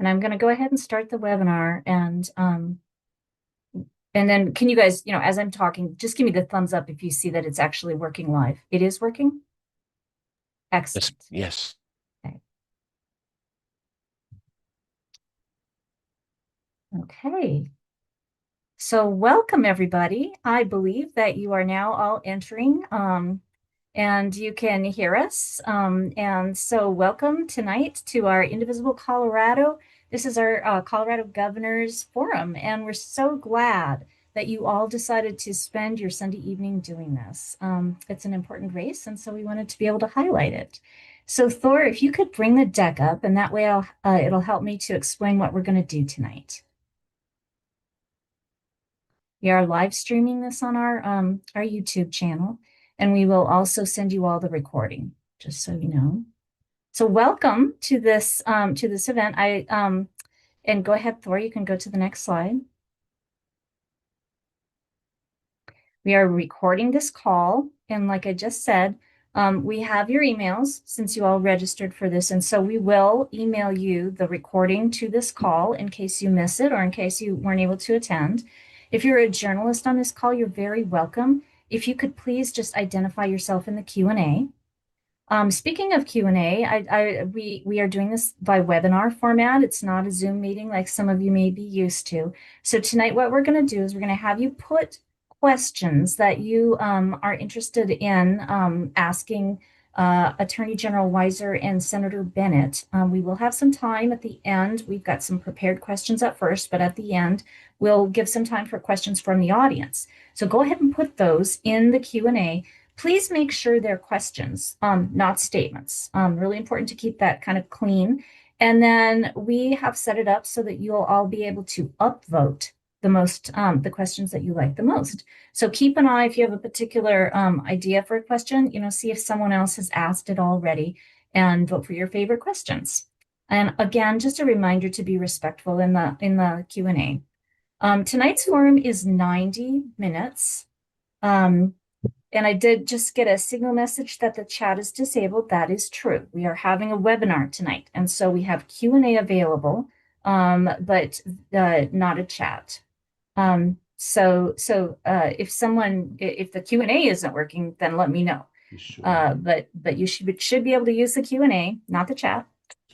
And I'm going to go ahead and start the webinar. And then can you guys, as I'm talking, just give me the thumbs up if you see that it's actually working live. It is working? Yes, Excellent. yes. Okay. Okay. So welcome, everybody. I believe that you are now all entering and you can hear us. And so welcome tonight to our Indivisible Colorado. This is our Colorado Governors Forum, and we're so glad that you all decided to spend your Sunday evening doing this. It's an important race, and so we wanted to be able to highlight it. So Thor, if you could bring the deck up, and that way it'll help me to explain what we're going to do tonight. We are live streaming this on our YouTube channel, and we will also send you all the recording, just so you know. So welcome to this event. And go ahead, Thor, you can go to the next slide. We are recording this call, and like I just said, we have your emails since you all registered for this, and so we will email you the recording to this call in case you miss it or in case you weren't able to attend. If you're a journalist on this call, you're very welcome. If you could please just identify yourself in the Q&A. Speaking of Q&A, we are doing this by webinar format. It's not a Zoom meeting like some of you may be used to. So tonight, what we're going to do is we're going to have you put questions that you are interested in asking Attorney General Weiser and Senator Bennett. We will have some time at the end. We've got some prepared questions at first, but at the end, we'll give some time for questions from the audience. So go ahead and put those in the Q&A. Please make sure they're questions, not statements. Really important to keep that kind of clean. And then we have set it up so that you'll all be able to upvote the questions that you like the most. So keep an eye if you have a particular idea for a question, see if someone else has asked it already and vote for your favorite questions. And again, just a reminder to be respectful in the Q&A. Tonight's forum is 90 minutes. And I did just get a signal message that the chat is disabled. That is true. We are having a webinar tonight, and so we have Q&A available, but not a chat. So if the Q&A isn't working, then let me know. But you should be able to use the Q&A, not the chat.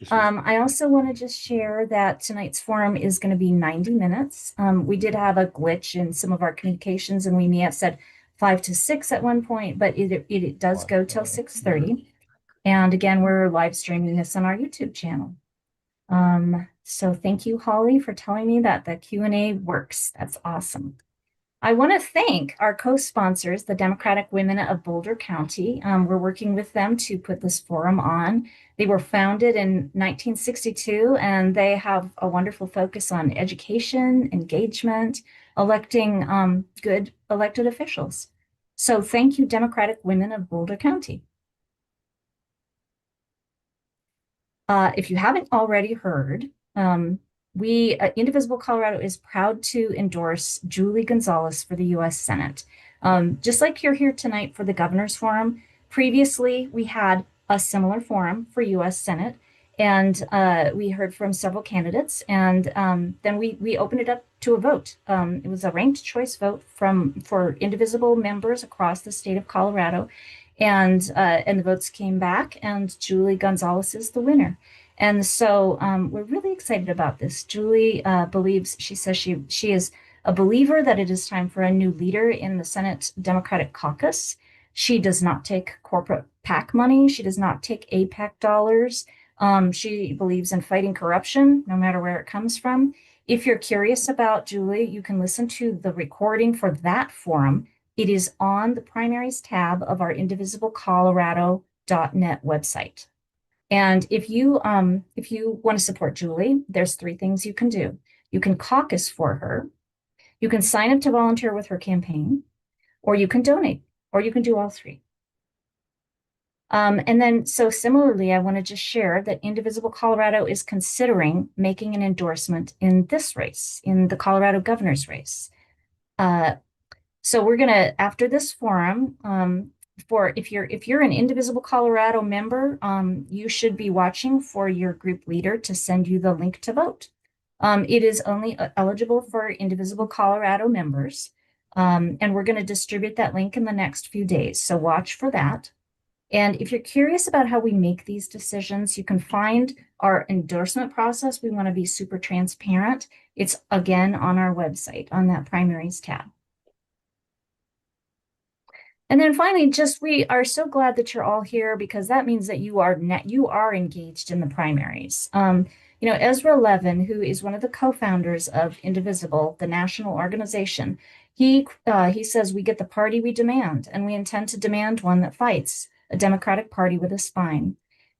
I also want to just share that tonight's forum is going to be 90 minutes. We did have a glitch in some of our communications, and we may have said 5 to 6 at one point, but it does go till 6:30. And again, we're live streaming this on our YouTube channel. So thank you, Holly, for telling me that the Q&A works. That's awesome. I want to thank our co-sponsors, the Democratic Women of Boulder County. We're working with them to put this forum on. They were founded in 1962, and they have a wonderful focus on education, engagement, electing good elected officials. So thank you, Democratic Women of Boulder County. If you haven't already heard, Indivisible Colorado is proud to endorse Julie Gonzalez for the U.S. Senate. Just like you're here tonight for the Governor's Forum, previously we had a similar forum for U.S. Senate, and we heard from several candidates, and then we opened it up to a vote. It was a ranked choice vote for Indivisible members across the state of Colorado, and the votes came back, and Julie Gonzalez is the winner. And so we're really excited about this. Julie she says she is a believer that it is time for a new leader in the Senate Democratic Caucus. She does not take corporate PAC money. She does not take APAC dollars. She believes in fighting corruption, no matter where it comes from. If you're curious about Julie, you can listen to the recording for that forum. It is on the primaries tab of our indivisiblecolorado.net website. And if you want to support Julie, there's 3 things you can do. You can caucus for her, you can sign up to volunteer with her campaign, or you can donate, or you can do all 3. And then, so similarly, I want to just share that Indivisible Colorado is considering making an endorsement in this race, in the Colorado governor's race. So we're going to, after this forum, for if you're an Indivisible Colorado member, you should be watching for your group leader to send you the link to vote. It is only eligible for Indivisible Colorado members. And we're going to distribute that link in the next few days. So watch for that. And if you're curious about how we make these decisions, you can find our endorsement process. We want to be super transparent. It's again on our website on that primaries tab. And then finally, just we are so glad that you're all here because that means that you are engaged in the primaries. Ezra Levin, who is one of the co-founders of Indivisible, the national organization, he says we get the party we demand, and we intend to demand one that fights, a Democratic Party with a spine.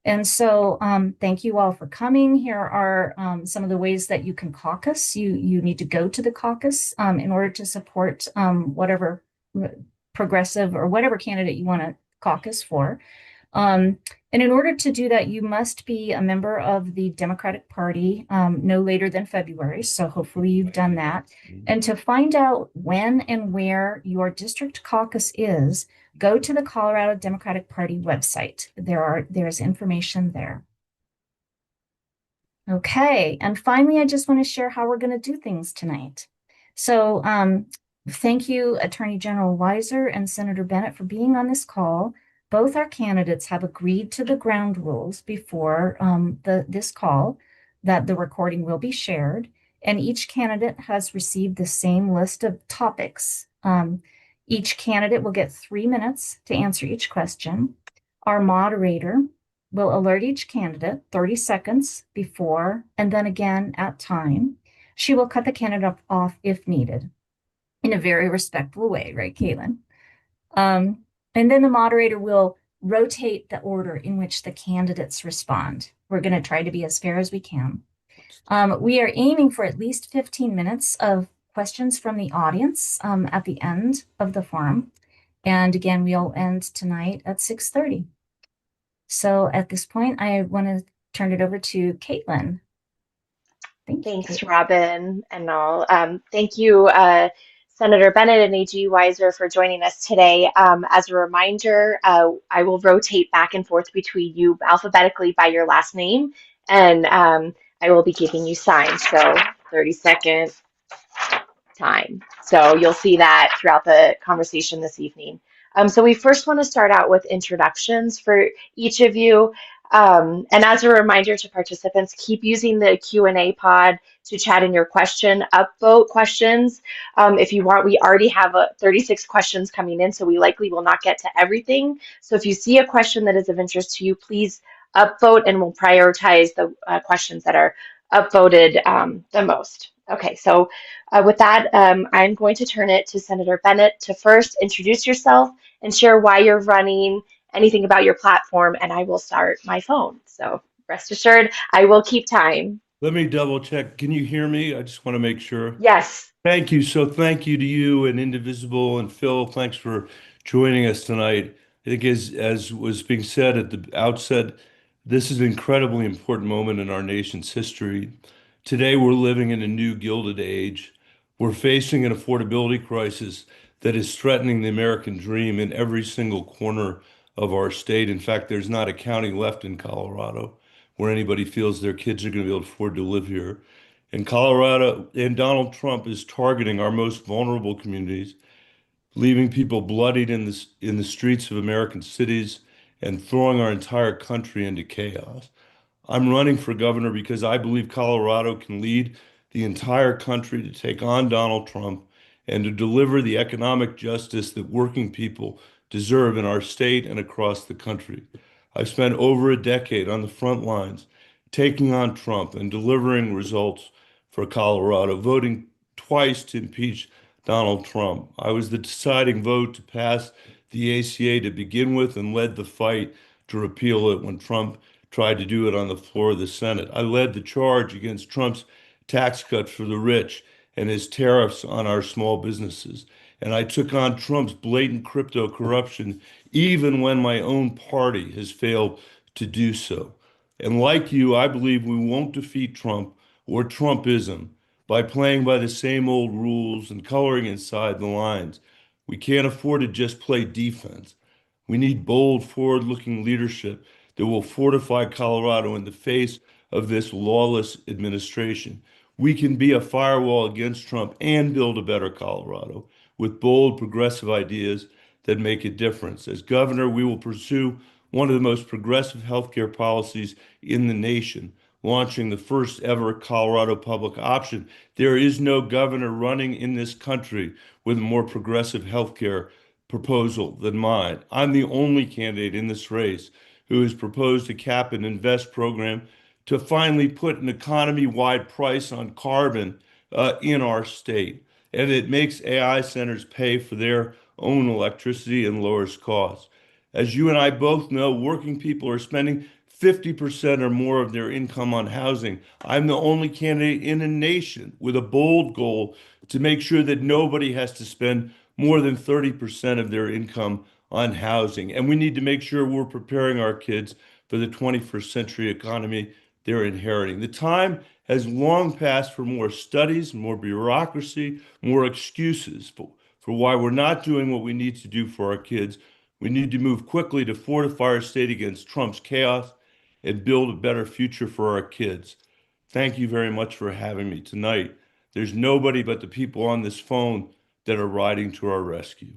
And so thank you all for coming. Here are some of the ways that you can caucus. You need to go to the caucus in order to support whatever progressive or whatever candidate you want to caucus for. And in order to do that, you must be a member of the Democratic Party no later than February. So hopefully you've done that. And to find out when and where your district caucus is, go to the Colorado Democratic Party website. There's information there. Okay, and finally, I just want to share how we're going to do things tonight. So thank you, Attorney General Weiser and Senator Bennet, for being on this call. Both our candidates have agreed to the ground rules before this call that the recording will be shared, and each candidate has received the same list of topics. Each candidate will get 3 minutes to answer each question. Our moderator will alert each candidate 30 seconds before and then again at time. She will cut the candidate off if needed in a very respectful way, right, Caitlin? And then the moderator will rotate the order in which the candidates respond. We're going to try to be as fair as we can. We are aiming for at least 15 minutes of questions from the audience at the end of the forum. And again, we'll end tonight at 6:30. So at this point, I want to turn it over to Caitlin. Thanks, Robin and all. Thank you, Senator Bennet and AG Weiser for joining us today. As a reminder, I will rotate back and forth between you alphabetically by your last name, and I will be giving you signs. So 30-second time. So you'll see that throughout the conversation this evening. So we first want to start out with introductions for each of you. And as a reminder to participants, keep using the Q&A pod to chat in your question, upvote questions. If you want, we already have 36 questions coming in, so we likely will not get to everything. So if you see a question that is of interest to you, please upvote and we'll prioritize the questions that are upvoted the most. Okay, so with that, I'm going to turn it to Senator Bennet to first introduce yourself and share why you're running, anything about your platform, and I will start my phone. So rest assured, I will keep time. Let me double check. Can you hear me? I just want to make sure. Yes. Thank you. So thank you to you and Indivisible and Phil. Thanks for joining us tonight. I think as was being said at the outset, this is an incredibly important moment in our nation's history. Today, we're living in a new Gilded Age. We're facing an affordability crisis that is threatening the American dream in every single corner of our state. In fact, there's not a county left in Colorado where anybody feels their kids are going to be able to afford to live here. And Colorado and Donald Trump is targeting our most vulnerable communities, leaving people bloodied in the streets of American cities and throwing our entire country into chaos. I'm running for governor because I believe Colorado can lead the entire country to take on Donald Trump and to deliver the economic justice that working people deserve in our state and across the country. I've spent over a decade on the front lines taking on Trump and delivering results for Colorado, voting twice to impeach Donald Trump. I was the deciding vote to pass the ACA to begin with and led the fight to repeal it when Trump tried to do it on the floor of the Senate. I led the charge against Trump's tax cuts for the rich and his tariffs on our small businesses. And I took on Trump's blatant crypto corruption, even when my own party has failed to do so. And like you, I believe we won't defeat Trump or Trumpism by playing by the same old rules and coloring inside the lines. We can't afford to just play defense. We need bold, forward-looking leadership that will fortify Colorado in the face of this lawless administration. We can be a firewall against Trump and build a better Colorado with bold, progressive ideas that make a difference. As governor, we will pursue one of the most progressive healthcare policies in the nation, launching the first ever Colorado public option. There is no governor running in this country with a more progressive healthcare proposal than mine. I'm the only candidate in this race who has proposed a cap and invest program to finally put an economy-wide price on carbon in our state. And it makes AI centers pay for their own electricity and lowers costs. As you and I both know, working people are spending 50% or more of their income on housing. I'm the only candidate in a nation with a bold goal to make sure that nobody has to spend more than 30% of their income on housing. And we need to make sure we're preparing our kids for the 21st century economy they're inheriting. The time has long passed for more studies, more bureaucracy, more excuses for why we're not doing what we need to do for our kids. We need to move quickly to fortify our state against Trump's chaos and build a better future for our kids. Thank you very much for having me tonight. There's nobody but the people on this phone that are riding to our rescue.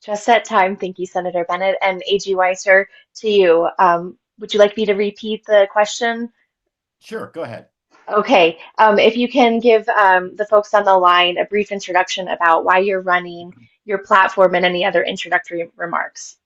Just that time. Thank you, Senator Bennett. And AG Weiser, to you. Would you like me to repeat the question? Sure, go ahead. Okay. If you can give the folks on the line a brief introduction about why you're running, your platform, and any other introductory remarks.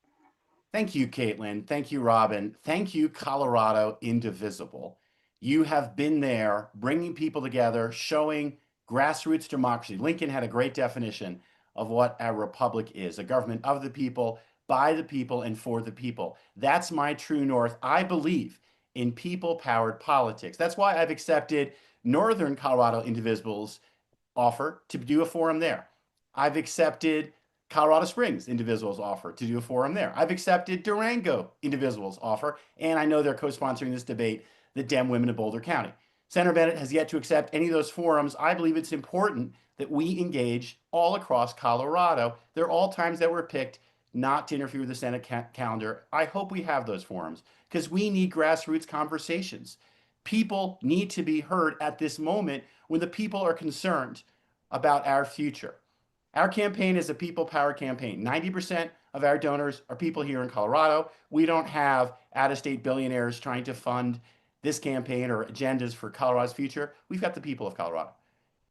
Thank you, Caitlin. Thank you, Robin. Thank you, Colorado Indivisible. You have been there bringing people together, showing grassroots democracy. Lincoln had a great definition of what our republic is, a government of the people, by the people, and for the people. That's my true north. I believe in people-powered politics. That's why I've accepted Northern Colorado Indivisible's offer to do a forum there. I've accepted Colorado Springs Indivisible's offer to do a forum there. I've accepted Durango Indivisible's offer, and I know they're co-sponsoring this debate, the Dem Women of Boulder County. Senator Bennett has yet to accept any of those forums. I believe it's important that we engage all across Colorado. They're all times that were picked not to interfere with the Senate calendar. I hope we have those forums because we need grassroots conversations. People need to be heard at this moment when the people are concerned about our future. Our campaign is a people power campaign. 90% of our donors are people here in Colorado. We don't have out-of-state billionaires trying to fund this campaign or agendas for Colorado's future. We've got the people of Colorado.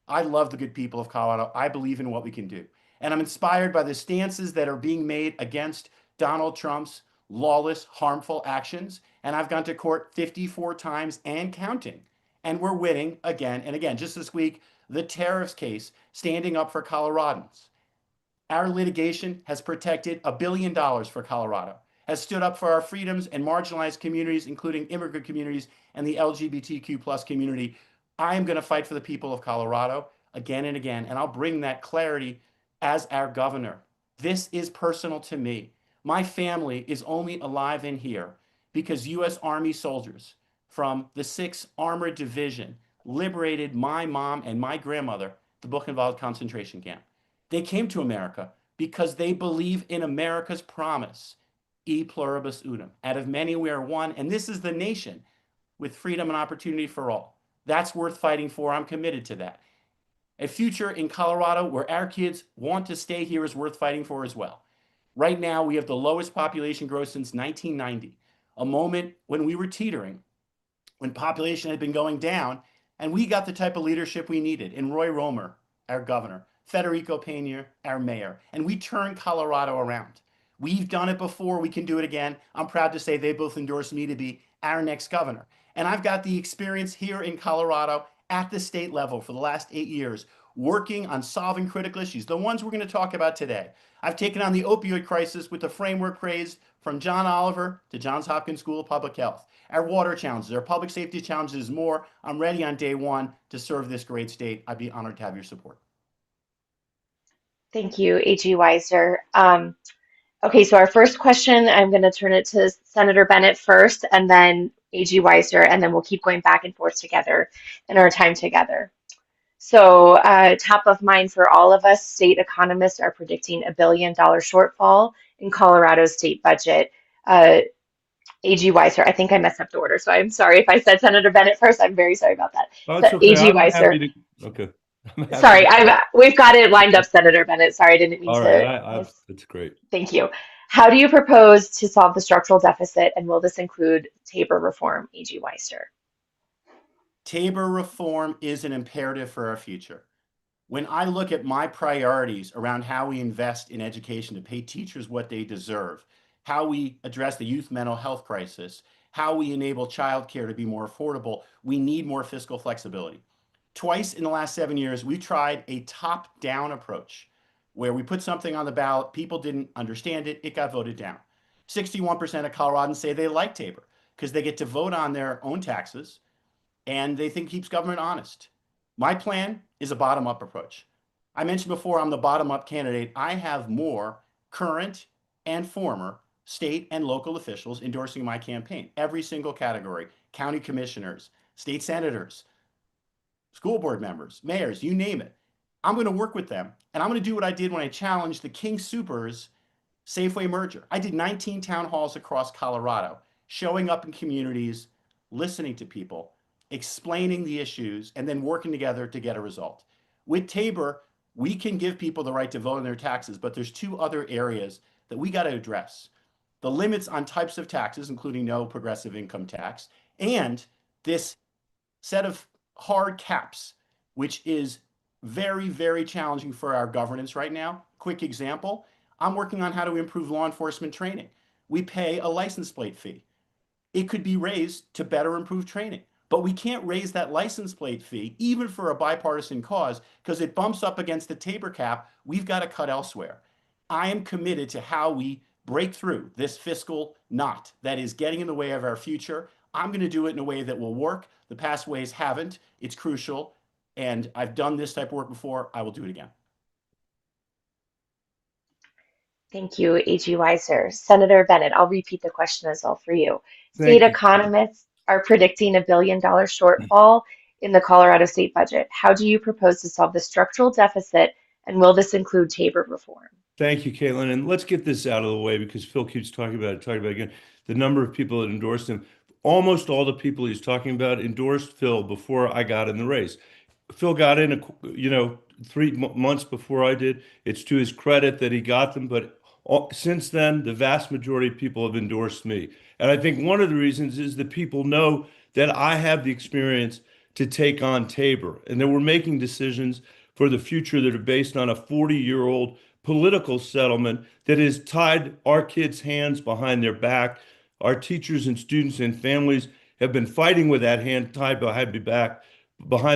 I love the good people of Colorado. I believe in what we can do. And I'm inspired by the stances that are being made against Donald Trump's lawless, harmful actions. And I've gone to court 54 times and counting. And we're winning again and again. Just this week, the tariffs case, standing up for Coloradans. Our litigation has protected $1 billion for Colorado, has stood up for our freedoms and marginalized communities, including immigrant communities and the LGBTQ plus community. I am going to fight for the people of Colorado again and again, and I'll bring that clarity as our governor. This is personal to me. My family is only alive in here because U.S. Army soldiers from the 6th Armored Division liberated my mom and my grandmother, the Buchenwald concentration camp. They came to America because they believe in America's promise, e pluribus unum. Out of many we are one, and this is the nation with freedom and opportunity for all. That's worth fighting for. I'm committed to that. A future in Colorado where our kids want to stay here is worth fighting for as well. Right now, we have the lowest population growth since 1990, a moment when we were teetering, when population had been going down, and we got the type of leadership we needed in Roy Romer, our governor, Federico Pena, our mayor, and we turned Colorado around. We've done it before. We can do it again. I'm proud to say they both endorsed me to be our next governor. And I've got the experience here in Colorado at the state level for the last 8 years, working on solving critical issues, the ones we're going to talk about today. I've taken on the opioid crisis with the framework raised from John Oliver to Johns Hopkins School of Public Health. Our water challenges, our public safety challenges, more. I'm ready on day one to serve this great state. I'd be honored to have your support. Thank you, A.G. Weiser. Okay, so our first question, I'm going to turn it to Senator Bennett first, and then A.G. Weiser, and then we'll keep going back and forth together in our time together. So, top of mind for all of us, state economists are predicting $1 billion shortfall in Colorado's state budget. A.G. Weiser, I think I messed up the order, so I'm sorry if I said Senator Bennett first. I'm very sorry about that. Oh, So it's okay. A.G. I'm Weiser, happy to. Okay. I'm happy sorry, to. we've got it lined up, Senator Bennett. Sorry, I didn't mean All right. to miss. That's great. Thank you. How do you propose to solve the structural deficit, and will this include Tabor reform, A.G. Weiser? Tabor reform is an imperative for our future. When I look at my priorities around how we invest in education to pay teachers what they deserve, how we address the youth mental health crisis, how we enable childcare to be more affordable, we need more fiscal flexibility. Twice in the last 7 years, we tried a top-down approach where we put something on the ballot, people didn't understand it, it got voted down. 61% of Coloradans say they like Tabor because they get to vote on their own taxes and they think it keeps government honest. My plan is a bottom-up approach. I mentioned before I'm the bottom-up candidate. I have more current and former state and local officials endorsing my campaign. Every single category, county commissioners, state senators, school board members, mayors, you name it. I'm going to work with them, and I'm going to do what I did when I challenged the King Soopers Safeway merger. I did 19 town halls across Colorado, showing up in communities, listening to people, explaining the issues, and then working together to get a result. With Tabor, we can give people the right to vote on their taxes, but there's two other areas that we got to address. The limits on types of taxes, including no progressive income tax, and this set of hard caps, which is very, very challenging for our governance right now. Quick example, I'm working on how to improve law enforcement training. We pay a license plate fee. It could be raised to better improve training. But we can't raise that license plate fee, even for a bipartisan cause, because it bumps up against the Tabor cap. We've got to cut elsewhere. I am committed to how we break through this fiscal knot that is getting in the way of our future. I'm going to do it in a way that will work. The past ways haven't. It's crucial. And I've done this type of work before. I will do it again. Thank you, A.G. Weiser. Senator Bennett, I'll repeat the question as well for you. State Thank you. economists are predicting $1 billion shortfall in the Colorado state budget. How do you propose to solve the structural deficit, and will this include Tabor reform? Thank you, Caitlin. And let's get this out of the way because Phil keeps talking about it again. The number of people that endorsed him, almost all the people he's talking about endorsed Phil before I got in the race. Phil got in, 3 months before I did. It's to his credit that he got them, but since then, the vast majority of people have endorsed me. And I think one of the reasons is that people know that I have the experience to take on Tabor and that we're making decisions for the future that are based on a 40-year-old political settlement that has tied our kids' hands behind their back. Our teachers and students and families have been fighting with that hand tied behind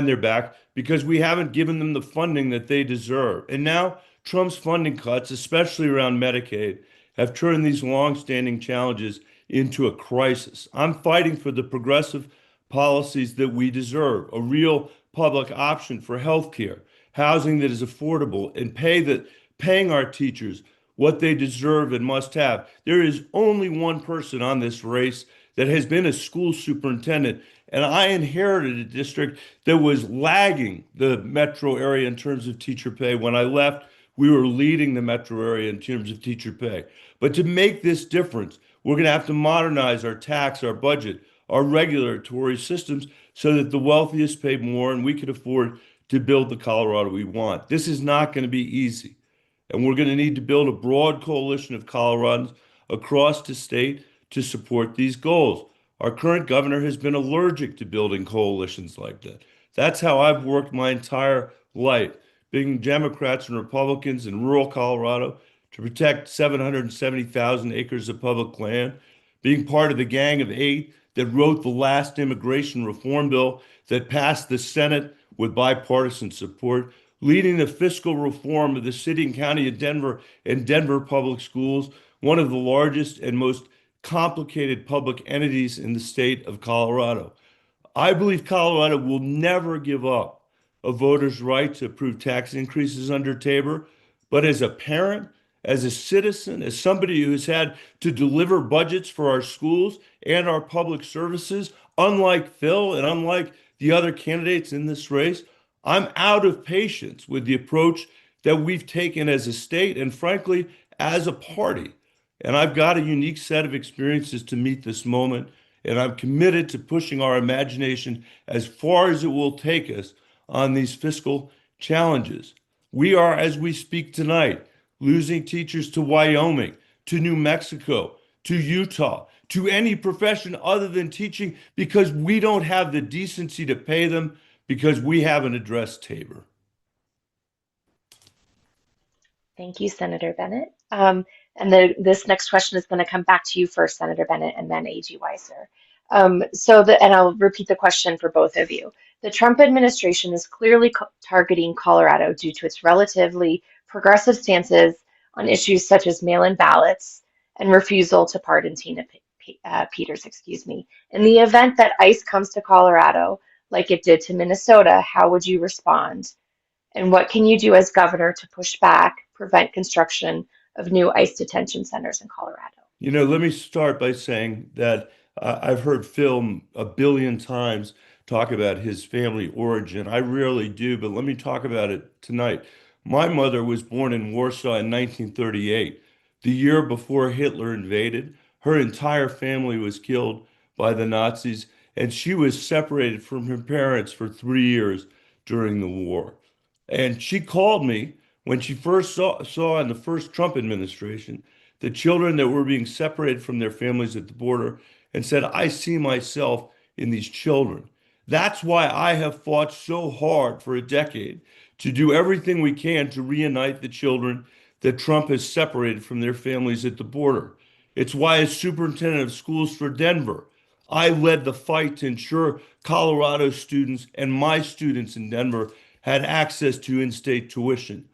their back because we haven't given them the funding that they deserve. And now Trump's funding cuts, especially around Medicaid, have turned these longstanding challenges into a crisis. I'm fighting for the progressive policies that we deserve, a real public option for healthcare, housing that is affordable, and paying our teachers what they deserve and must have. There is only one person on this race that has been a school superintendent, and I inherited a district that was lagging the metro area in terms of teacher pay. When I left, we were leading the metro area in terms of teacher pay. But to make this difference, we're going to have to modernize our tax, our budget, our regulatory systems so that the wealthiest pay more and we can afford to build the Colorado we want. This is not going to be easy. And we're going to need to build a broad coalition of Coloradans across the state to support these goals. Our current governor has been allergic to building coalitions like that. That's how I've worked my entire life, being Democrats and Republicans in rural Colorado to protect 770,000 acres of public land, being part of the Gang of Eight that wrote the last immigration reform bill that passed the Senate with bipartisan support, leading the fiscal reform of the city and county of Denver and Denver Public Schools, one of the largest and most complicated public entities in the state of Colorado. I believe Colorado will never give up a voter's right to approve tax increases under Tabor, but as a parent, as a citizen, as somebody who has had to deliver budgets for our schools and our public services, unlike Phil and unlike the other candidates in this race, I'm out of patience with the approach that we've taken as a state and frankly, as a party. And I've got a unique set of experiences to meet this moment. And I'm committed to pushing our imagination as far as it will take us on these fiscal challenges. We are, as we speak tonight, losing teachers to Wyoming, to New Mexico, to Utah, to any profession other than teaching because we don't have the decency to pay them because we haven't addressed Tabor. Thank you, Senator Bennett. This next question is going to come back to you first, Senator Bennett, and then AG Weiser. And I'll repeat the question for both of you. The Trump administration is clearly targeting Colorado due to its relatively progressive stances on issues such as mail-in ballots and refusal to pardon Tina Peters, excuse me. In the event that ICE comes to Colorado, like it did to Minnesota, how would you respond? And what can you do as governor to push back, prevent construction of new ICE detention centers in Colorado? Let me start by saying that I've heard Phil a billion times talk about his family origin. I rarely do, but let me talk about it tonight. My mother was born in Warsaw in 1938, the year before Hitler invaded. Her entire family was killed by the Nazis, and she was separated from her parents for 3 years during the war. And she called me when she first saw in the first Trump administration the children that were being separated from their families at the border and said, I see myself in these children. That's why I have fought so hard for a decade to do everything we can to reunite the children that Trump has separated from their families at the border. It's why, as superintendent of schools for Denver, I led the fight to ensure Colorado students and my students in Denver had access to in-state tuition.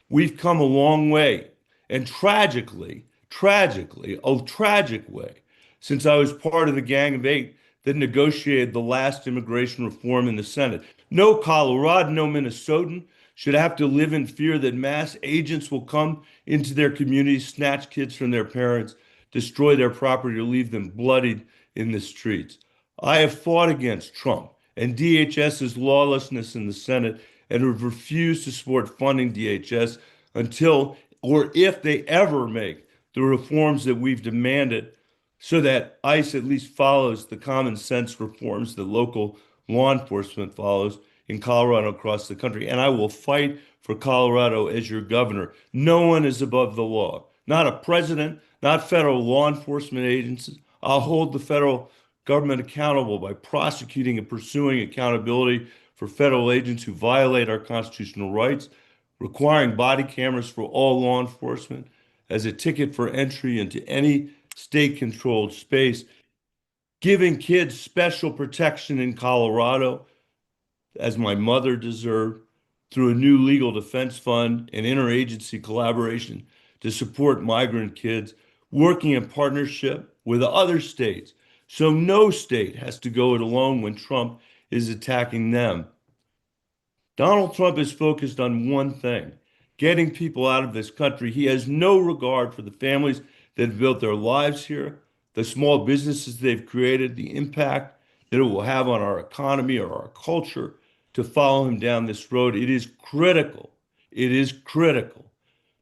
We've come a long way, and tragically, a tragic way, since I was part of the Gang of Eight that negotiated the last immigration reform in the Senate. No Coloradan, no Minnesotan should have to live in fear that mass agents will come into their communities, snatch kids from their parents, destroy their property, or leave them bloodied in the streets. I have fought against Trump and DHS's lawlessness in the Senate and have refused to support funding DHS until or if they ever make the reforms that we've demanded so that ICE at least follows the common sense reforms that local law enforcement follows in Colorado across the country. And I will fight for Colorado as your governor. No one is above the law. Not a president, not federal law enforcement agencies. I'll hold the federal government accountable by prosecuting and pursuing accountability for federal agents who violate our constitutional rights, requiring body cameras for all law enforcement as a ticket for entry into any state-controlled space, giving kids special protection in Colorado, as my mother deserved, through a new legal defense fund and interagency collaboration to support migrant kids, working in partnership with other states. So no state has to go it alone when Trump is attacking them. Donald Trump is focused on one thing, getting people out of this country. He has no regard for the families that have built their lives here, the small businesses they've created, the impact that it will have on our economy or our culture to follow him down this road. It is critical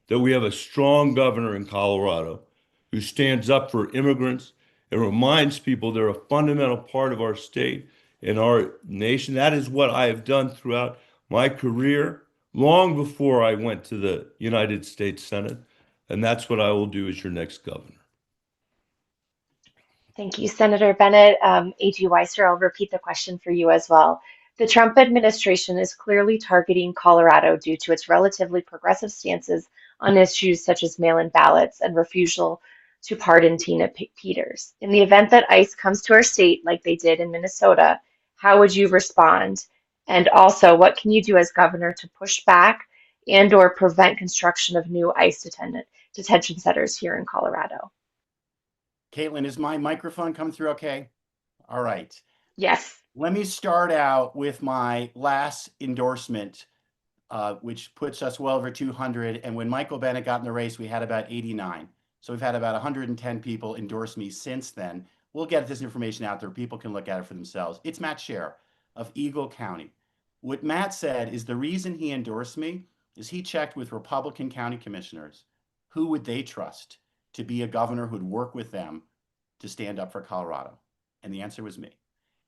that we have a strong governor in Colorado who stands up for immigrants and reminds people they're a fundamental part of our state and our nation. That is what I have done throughout my career, long before I went to the United States Senate. And that's what I will do as your next governor. Thank you, Senator Bennett. AG Weiser, I'll repeat the question for you as well. The Trump administration is clearly targeting Colorado due to its relatively progressive stances on issues such as mail-in ballots and refusal to pardon Tina Peters. In the event that ICE comes to our state like they did in Minnesota, how would you respond? And also, what can you do as governor to push back and or prevent construction of new ICE detention centers here in Colorado? Caitlin, is my microphone coming through okay? All right. Yes. Let me start out with my last endorsement, which puts us well over 200. And when Michael Bennet got in the race, we had about 89. So we've had about 110 people endorse me since then. We'll get this information out there. People can look at it for themselves. It's Matt Scher of Eagle County. What Matt said is the reason he endorsed me is he checked with Republican county commissioners. Who would they trust to be a governor who'd work with them to stand up for Colorado? And the answer was me.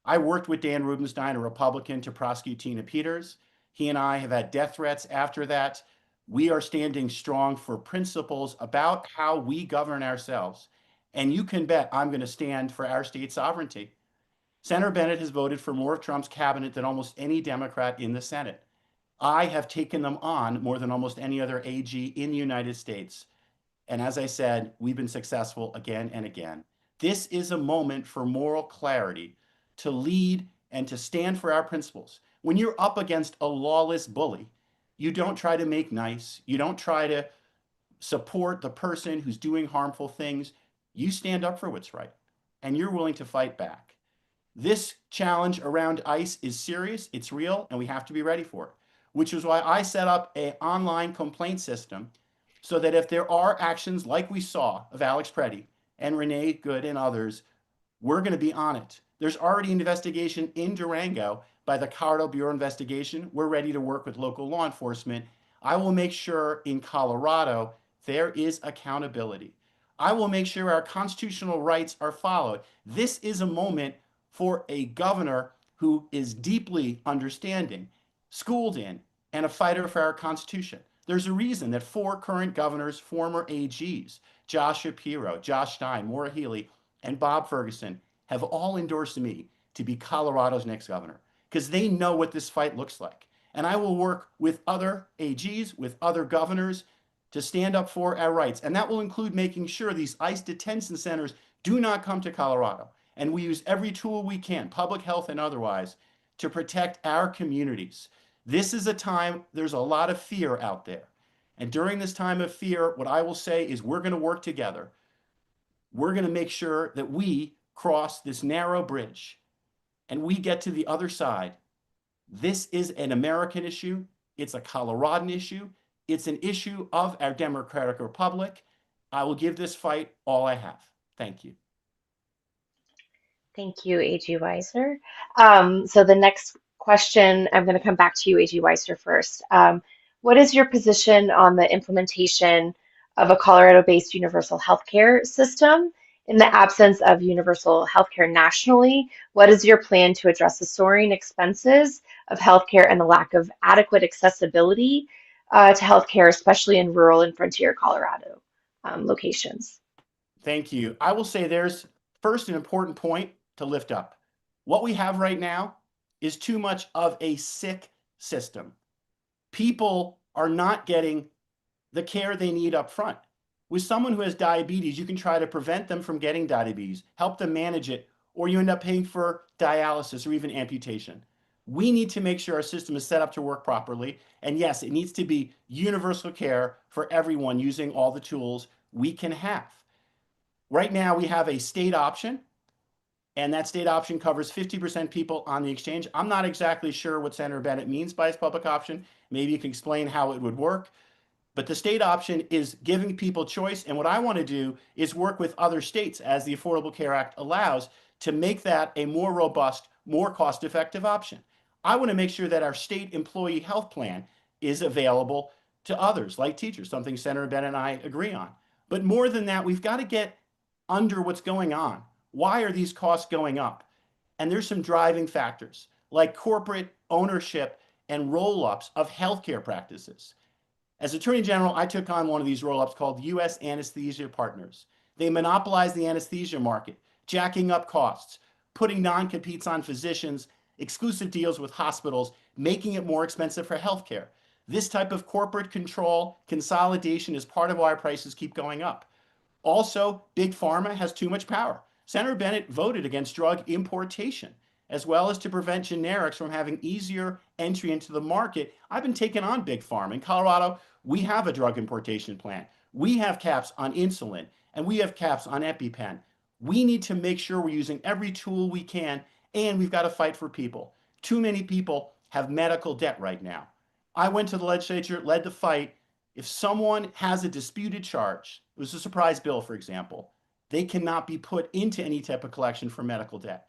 I worked with Dan Rubenstein, a Republican, to prosecute Tina Peters. He and I have had death threats after that. We are standing strong for principles about how we govern ourselves. And you can bet I'm going to stand for our state sovereignty. Senator Bennett has voted for more of Trump's cabinet than almost any Democrat in the Senate. I have taken them on more than almost any other AG in the United States. And as I said, we've been successful again and again. This is a moment for moral clarity to lead and to stand for our principles. When you're up against a lawless bully, you don't try to make nice. You don't try to support the person who's doing harmful things. You stand up for what's right, and you're willing to fight back. This challenge around ICE is serious, it's real, and we have to be ready for it, which is why I set up an online complaint system so that if there are actions like we saw of Alex Preddy and Renee Good and others, we're going to be on it. There's already an investigation in Durango by the Colorado Bureau of Investigation. We're ready to work with local law enforcement. I will make sure in Colorado there is accountability. I will make sure our constitutional rights are followed. This is a moment for a governor who is deeply understanding, schooled in, and a fighter for our Constitution. There's a reason that 4 current governors, former AGs, Josh Shapiro, Josh Stein, Maura Healey, and Bob Ferguson, have all endorsed me to be Colorado's next governor because they know what this fight looks like. And I will work with other AGs, with other governors to stand up for our rights. And that will include making sure these ICE detention centers do not come to Colorado. And we use every tool we can, public health and otherwise, to protect our communities. This is a time, there's a lot of fear out there. And during this time of fear, what I will say is we're going to work together. We're going to make sure that we cross this narrow bridge and we get to the other side. This is an American issue. It's a Coloradan issue. It's an issue of our democratic republic. I will give this fight all I have. Thank you. Thank you, AG Weiser. So the next question, I'm going to come back to you, AG Weiser, first. What is your position on the implementation of a Colorado-based universal healthcare system? In the absence of universal healthcare nationally, what is your plan to address the soaring expenses of healthcare and the lack of adequate accessibility to healthcare, especially in rural and frontier Colorado locations? Thank you. I will say there's first an important point to lift up. What we have right now is too much of a sick system. People are not getting the care they need up front. With someone who has diabetes, you can try to prevent them from getting diabetes, help them manage it, or you end up paying for dialysis or even amputation. We need to make sure our system is set up to work properly. And yes, it needs to be universal care for everyone using all the tools we can have. Right now, we have a state option, and that state option covers 50% people on the exchange. I'm not exactly sure what Senator Bennett means by his public option. Maybe you can explain how it would work. But the state option is giving people choice. And what I want to do is work with other states, as the Affordable Care Act allows, to make that a more robust, more cost-effective option. I want to make sure that our state employee health plan is available to others, like teachers, something Senator Bennett and I agree on. But more than that, we've got to get under what's going on. Why are these costs going up? And there's some driving factors, like corporate ownership and roll-ups of healthcare practices. As Attorney General, I took on one of these roll-ups called U.S. Anesthesia Partners. They monopolize the anesthesia market, jacking up costs, putting non-competes on physicians, exclusive deals with hospitals, making it more expensive for healthcare. This type of corporate control, consolidation is part of why prices keep going up. Also, Big Pharma has too much power. Senator Bennett voted against drug importation, as well as to prevent generics from having easier entry into the market. I've been taking on Big Pharma. In Colorado, we have a drug importation plan. We have caps on insulin, and we have caps on EpiPen. We need to make sure we're using every tool we can, and we've got to fight for people. Too many people have medical debt right now. I went to the legislature, led the fight. If someone has a disputed charge, it was a surprise bill, for example, they cannot be put into any type of collection for medical debt.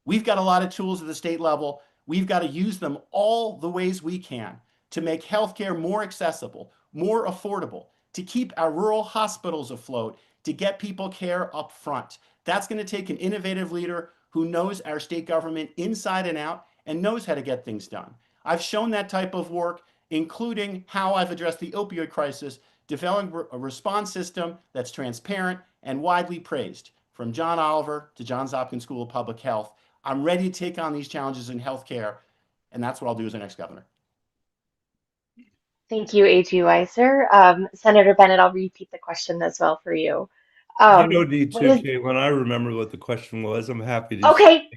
We've got a lot of tools at the state level. We've got to use them all the ways we can to make healthcare more accessible, more affordable, to keep our rural hospitals afloat, to get people care up front. That's going to take an innovative leader who knows our state government inside and out and knows how to get things done. I've shown that type of work, including how I've addressed the opioid crisis, developing a response system that's transparent and widely praised. From John Oliver to Johns Hopkins School of Public Health, I'm ready to take on these challenges in healthcare, and that's what I'll do as the next governor. Thank you, A.G. Weiser. Senator Bennett, I'll repeat the question as well for you. You don't need What to, is Caitlin. I remember what the question was. I'm happy to. okay?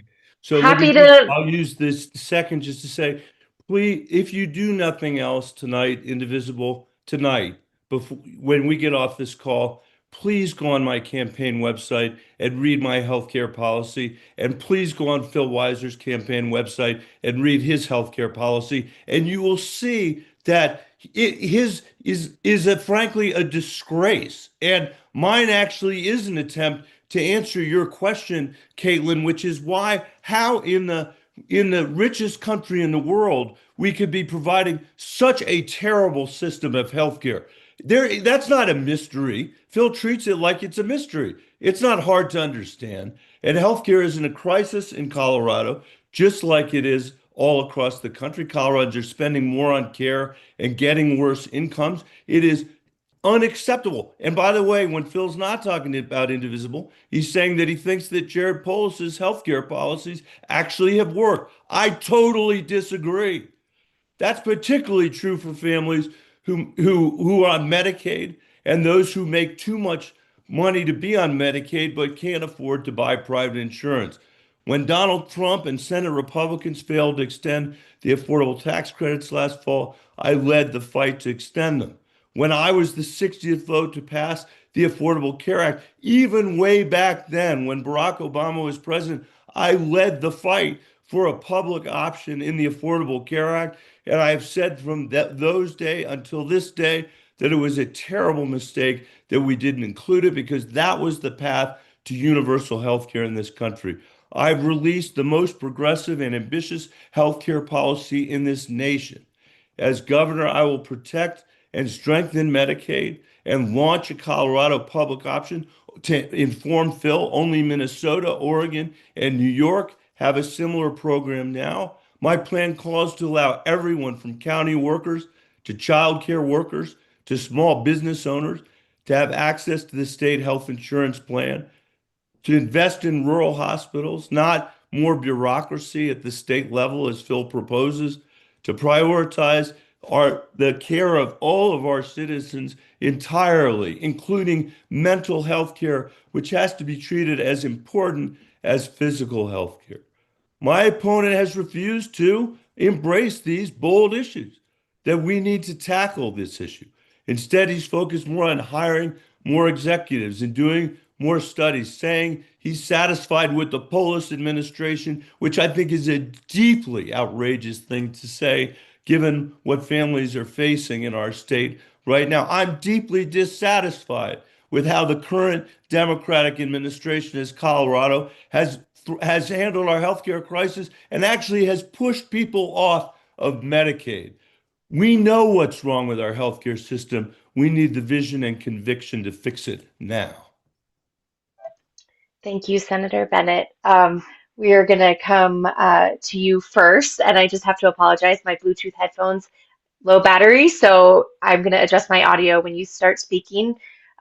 So Happy to. I'll use this second just to say, please, if you do nothing else tonight, Indivisible, tonight, before when we get off this call, please go on my campaign website and read my healthcare policy. And please go on Phil Weiser's campaign website and read his healthcare policy. And you will see that his is frankly a disgrace. And mine actually is an attempt to answer your question, Caitlin, which is how in the richest country in the world we could be providing such a terrible system of healthcare. That's not a mystery. Phil treats it like it's a mystery. It's not hard to understand. And healthcare is in a crisis in Colorado, just like it is all across the country. Coloradans are spending more on care and getting worse incomes. It is unacceptable. And by the way, when Phil's not talking about Indivisible, he's saying that he thinks that Jared Polis's healthcare policies actually have worked. I totally disagree. That's particularly true for families who are on Medicaid and those who make too much money to be on Medicaid but can't afford to buy private insurance. When Donald Trump and Senate Republicans failed to extend the affordable tax credits last fall, I led the fight to extend them. When I was the 60th vote to pass the Affordable Care Act, even way back then, when Barack Obama was president, I led the fight for a public option in the Affordable Care Act. And I have said from those days until this day that it was a terrible mistake that we didn't include it because that was the path to universal health care in this country. I've released the most progressive and ambitious health care policy in this nation. As governor, I will protect and strengthen Medicaid and launch a Colorado public option. To inform Phil, only Minnesota, Oregon, and New York have a similar program now. My plan calls to allow everyone from county workers to child care workers to small business owners to have access to the state health insurance plan, to invest in rural hospitals, not more bureaucracy at the state level as Phil proposes, to prioritize the care of all of our citizens entirely, including mental health care, which has to be treated as important as physical health care. My opponent has refused to embrace these bold issues that we need to tackle this issue. Instead, he's focused more on hiring more executives and doing more studies, saying he's satisfied with the Polis administration, which I think is a deeply outrageous thing to say, given what families are facing in our state right now. I'm deeply dissatisfied with how the current Democratic administration in Colorado has handled our healthcare crisis and actually has pushed people off of Medicaid. We know what's wrong with our healthcare system. We need the vision and conviction to fix it now. Thank you, Senator Bennett. We are going to come to you first, and I just have to apologize. My Bluetooth headphones, low battery, so I'm going to adjust my audio when you start speaking,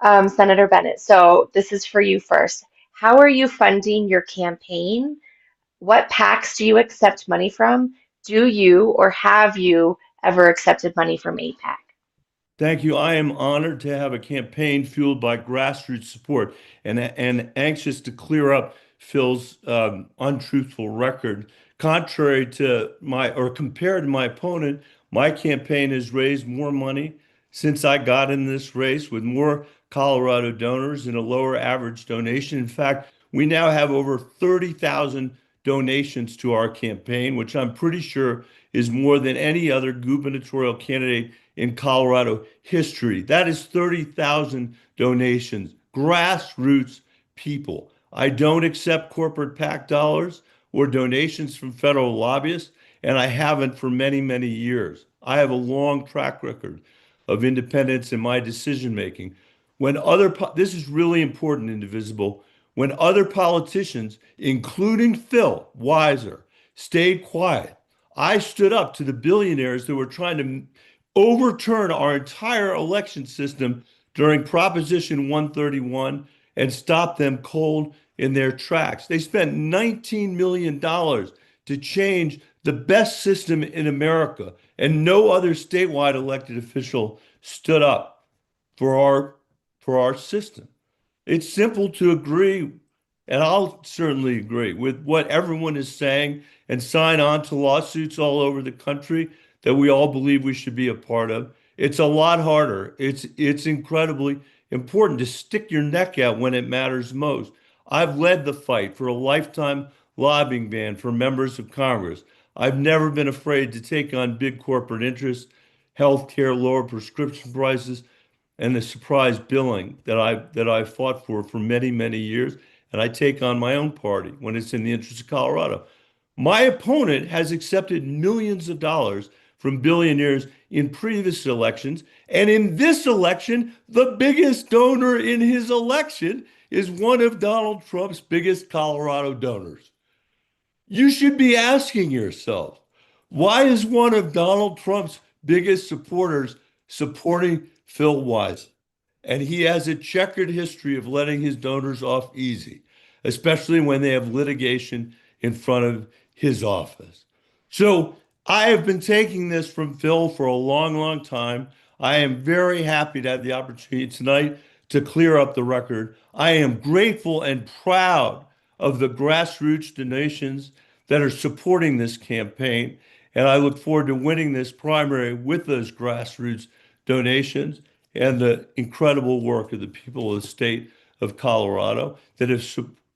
Senator Bennett. So this is for you first. How are you funding your campaign? What PACs do you accept money from? Do you or have you ever accepted money from AIPAC? Thank you. I am honored to have a campaign fueled by grassroots support and anxious to clear up Phil's untruthful record. Contrary to compared to my opponent, my campaign has raised more money since I got in this race with more Colorado donors and a lower average donation. In fact, we now have over 30,000 donations to our campaign, which I'm pretty sure is more than any other gubernatorial candidate in Colorado history. That is 30,000 donations, grassroots people. I don't accept corporate PAC dollars or donations from federal lobbyists. and I haven't for many, many years. I have a long track record of independence in my decision making. This is really important, Indivisible. When other politicians, including Phil Weiser, stayed quiet, I stood up to the billionaires that were trying to overturn our entire election system during Proposition 131 and stop them cold in their tracks. They spent $19 million to change the best system in America, and no other statewide elected official stood up for our system. It's simple to agree, and I'll certainly agree with what everyone is saying and sign on to lawsuits all over the country that we all believe we should be a part of. It's a lot harder. It's incredibly important to stick your neck out when it matters most. I've led the fight for a lifetime lobbying ban for members of Congress. I've never been afraid to take on big corporate interests, healthcare, lower prescription prices, and the surprise billing that I fought for many, many years. And I take on my own party when it's in the interest of Colorado. My opponent has accepted millions of dollars from billionaires in previous elections. And in this election, the biggest donor in his election is one of Donald Trump's biggest Colorado donors. You should be asking yourself, why is one of Donald Trump's biggest supporters supporting Phil Weiser? And he has a checkered history of letting his donors off easy, especially when they have litigation in front of his office. So I have been taking this from Phil for a long, long time. I am very happy to have the opportunity tonight to clear up the record. I am grateful and proud of the grassroots donations that are supporting this campaign. And I look forward to winning this primary with those grassroots donations and the incredible work of the people of the state of Colorado that have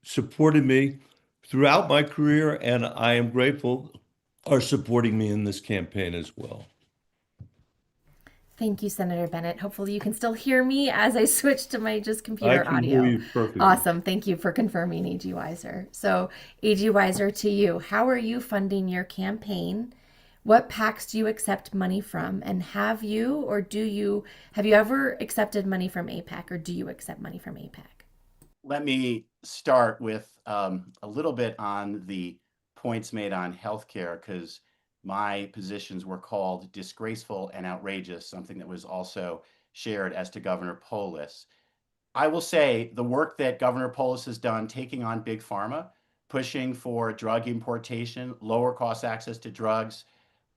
supported me throughout my career, and I am grateful are supporting me in this campaign as well. Thank you, Senator Bennet. Hopefully you can still hear me as I switch to my just computer I can audio. hear you perfectly. Awesome. Thank you for confirming, A.G. Weiser. So, A.G. Weiser, to you, how are you funding your campaign? What PACs do you accept money from? And have you ever accepted money from AIPAC, or do you accept money from AIPAC? Let me start with a little bit on the points made on healthcare, because my positions were called disgraceful and outrageous, something that was also shared as to Governor Polis. I will say the work that Governor Polis has done, taking on big pharma, pushing for drug importation, lower cost access to drugs,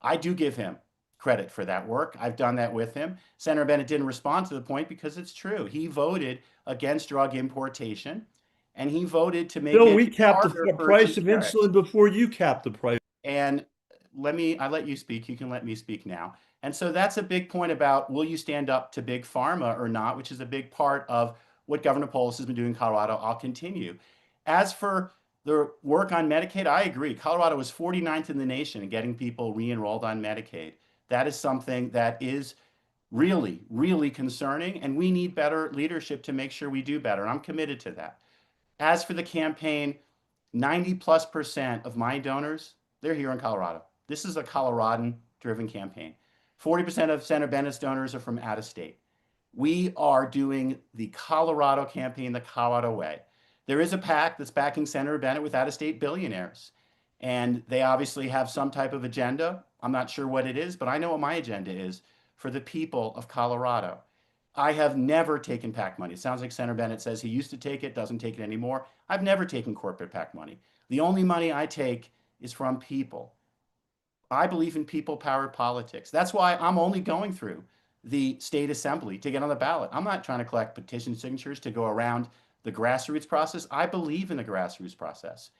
I do give him credit for that work. I've done that with him. Senator Bennet didn't respond to the point because it's true. He voted against drug importation, and he voted to make Bill, we capped the harder for price of generics. insulin before you capped the price. And I let you speak. You can let me speak now. And so that's a big point about, will you stand up to big pharma or not, which is a big part of what Governor Polis has been doing in Colorado. I'll continue. As for the work on Medicaid, I agree. Colorado was 49th in the nation in getting people re-enrolled on Medicaid. That is something that is really, really concerning, and we need better leadership to make sure we do better. And I'm committed to that. As for the campaign, 90+% of my donors, they're here in Colorado. This is a Coloradan-driven campaign. 40% of Senator Bennett's donors are from out of state. We are doing the Colorado campaign the Colorado way. There is a PAC that's backing Senator Bennet with out-of-state billionaires, and they obviously have some type of agenda. I'm not sure what it is, but I know what my agenda is for the people of Colorado. I have never taken PAC money. It sounds like Senator Bennet says he used to take it, doesn't take it anymore. I've never taken corporate PAC money. The only money I take is from people. I believe in people-powered politics. That's why I'm only going through the state assembly to get on the ballot. I'm not trying to collect petition signatures to go around the grassroots process. I believe in the grassroots process.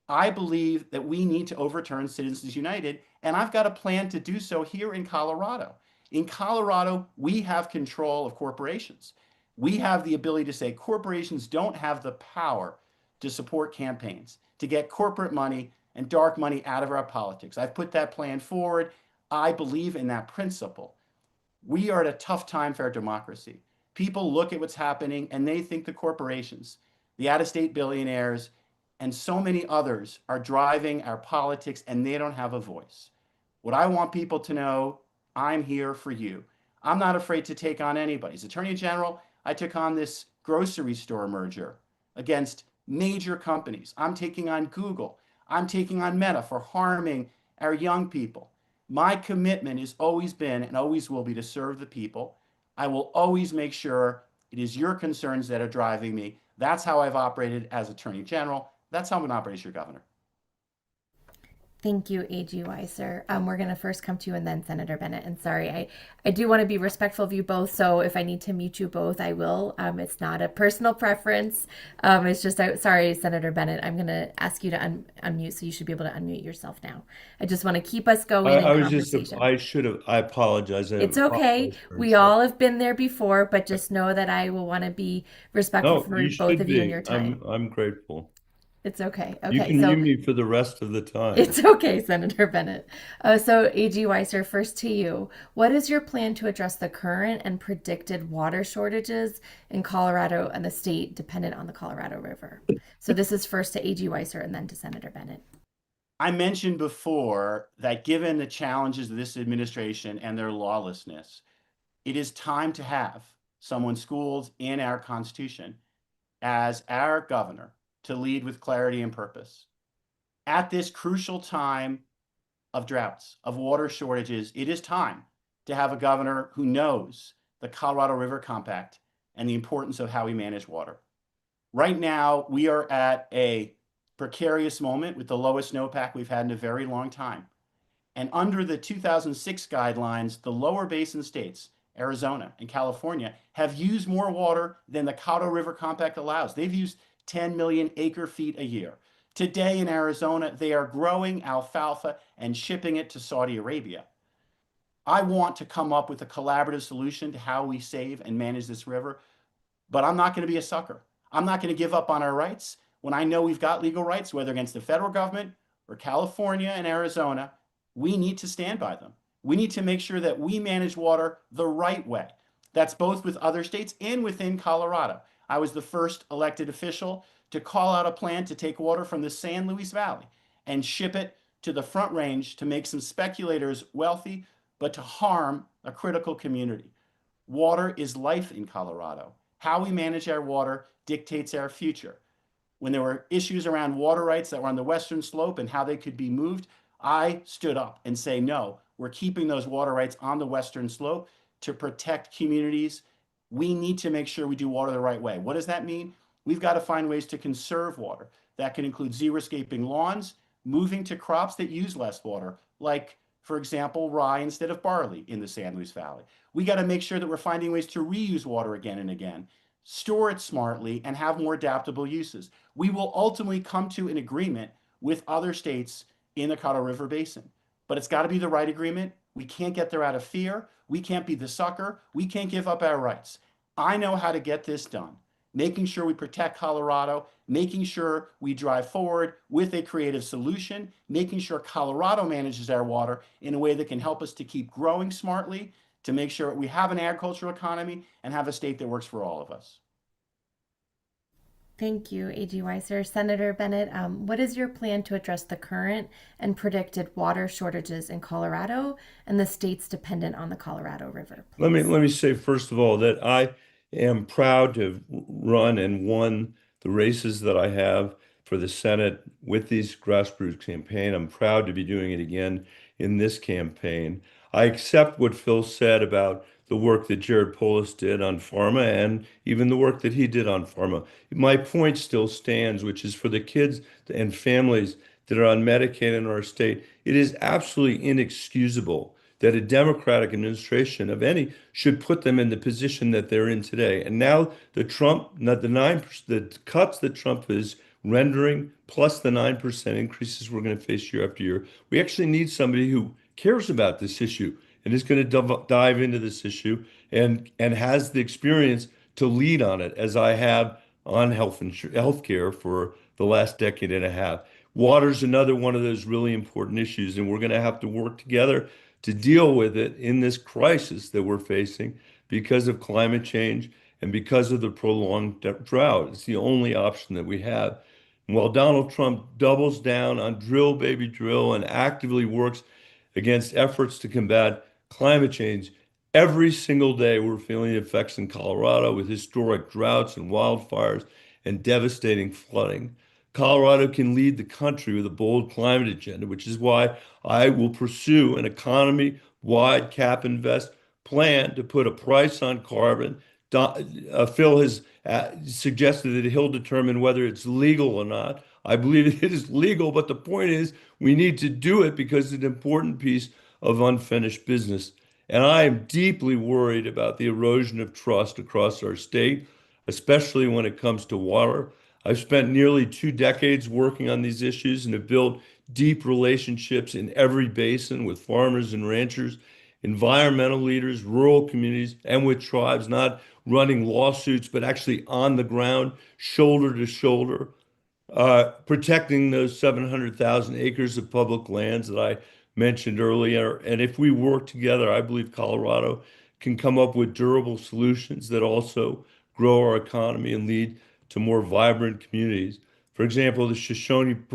I believe that we need to overturn Citizens United, and I've got a plan to do so here in Colorado. In Colorado, we have control of corporations. We have the ability to say corporations don't have the power to support campaigns, to get corporate money and dark money out of our politics. I've put that plan forward. I believe in that principle. We are at a tough time for our democracy. People look at what's happening and they think the corporations, the out-of-state billionaires, and so many others are driving our politics, and they don't have a voice. What I want people to know, I'm here for you. I'm not afraid to take on anybody. As Attorney General, I took on this grocery store merger against major companies. I'm taking on Google. I'm taking on Meta for harming our young people. My commitment has always been and always will be to serve the people. I will always make sure it is your concerns that are driving me. That's how I've operated as Attorney General. That's how I'm going to operate as your governor. Thank you, AG Weiser. We're going to first come to you and then Senator Bennett. And sorry, I do want to be respectful of you both. So if I need to mute you both, I will. It's not a personal preference. It's just, sorry, Senator Bennett, I'm going to ask you to unmute. So you should be able to unmute yourself now. I just want to keep us going in conversation. I apologize. It's okay. We all have been there before, but just know that I will want to be respectful for both of you and your time. I'm grateful. It's okay. You Okay, can so mute me for the rest of the time. it's okay, Senator Bennett. So AG Weiser, first to you. What is your plan to address the current and predicted water shortages in Colorado and the state dependent on the Colorado River? So this is first to AG Weiser and then to Senator Bennett. I mentioned before that given the challenges of this administration and their lawlessness, it is time to have someone schooled in our Constitution as our governor to lead with clarity and purpose. At this crucial time of droughts, of water shortages, it is time to have a governor who knows the Colorado River Compact and the importance of how we manage water. Right now, we are at a precarious moment with the lowest snowpack we've had in a very long time. And under the 2006 guidelines, the lower basin states, Arizona and California, have used more water than the Colorado River Compact allows. They've used 10 million acre feet a year. Today in Arizona, they are growing alfalfa and shipping it to Saudi Arabia. I want to come up with a collaborative solution to how we save and manage this river, but I'm not going to be a sucker. I'm not going to give up on our rights when I know we've got legal rights, whether against the federal government or California and Arizona. We need to stand by them. We need to make sure that we manage water the right way. That's both with other states and within Colorado. I was the first elected official to call out a plan to take water from the San Luis Valley and ship it to the Front Range to make some speculators wealthy, but to harm a critical community. Water is life in Colorado. How we manage our water dictates our future. When there were issues around water rights that were on the western slope and how they could be moved, I stood up and say, no, we're keeping those water rights on the western slope to protect communities. We need to make sure we do water the right way. What does that mean? We've got to find ways to conserve water. That can include xeriscaping lawns, moving to crops that use less water, like, for example, rye instead of barley in the San Luis Valley. We got to make sure that we're finding ways to reuse water again and again, store it smartly, and have more adaptable uses. We will ultimately come to an agreement with other states in the Colorado River Basin, but it's got to be the right agreement. We can't get there out of fear. We can't be the sucker. We can't give up our rights. I know how to get this done, making sure we protect Colorado, making sure we drive forward with a creative solution, making sure Colorado manages our water in a way that can help us to keep growing smartly, to make sure we have an agricultural economy and have a state that works for all of us. Thank you, AG Weiser. Senator Bennett, what is your plan to address the current and predicted water shortages in Colorado and the states dependent on the Colorado River? Let me say, first of all, that I am proud to have run and won the races that I have for the Senate with these grassroots campaign. I'm proud to be doing it again in this campaign. I accept what Phil said about the work that Jared Polis did on pharma and even the work that he did on pharma. My point still stands, which is for the kids and families that are on Medicaid in our state, it is absolutely inexcusable that a Democratic administration of any should put them in the position that they're in today. And now the cuts that Trump is rendering, plus the 9% increases we're going to face year after year, we actually need somebody who cares about this issue and is going to dive into this issue and has the experience to lead on it, as I have on health care for the last decade and a half. Water's another one of those really important issues, and we're going to have to work together to deal with it in this crisis that we're facing because of climate change and because of the prolonged drought. It's the only option that we have. And while Donald Trump doubles down on drill, baby, drill, and actively works against efforts to combat climate change. Every single day, we're feeling the effects in Colorado with historic droughts and wildfires and devastating flooding. Colorado can lead the country with a bold climate agenda, which is why I will pursue an economy-wide cap and invest plan to put a price on carbon. Phil has suggested that he'll determine whether it's legal or not. I believe it is legal, but the point is we need to do it because it's an important piece of unfinished business. And I am deeply worried about the erosion of trust across our state, especially when it comes to water. I've spent nearly 2 decades working on these issues and have built deep relationships in every basin with farmers and ranchers, environmental leaders, rural communities, and with tribes, not running lawsuits, but actually on the ground, shoulder to shoulder, protecting those 700,000 acres of public lands that I mentioned earlier. And if we work together, I believe Colorado can come up with durable solutions that also grow our economy and lead to more vibrant communities. For example, the Shoshone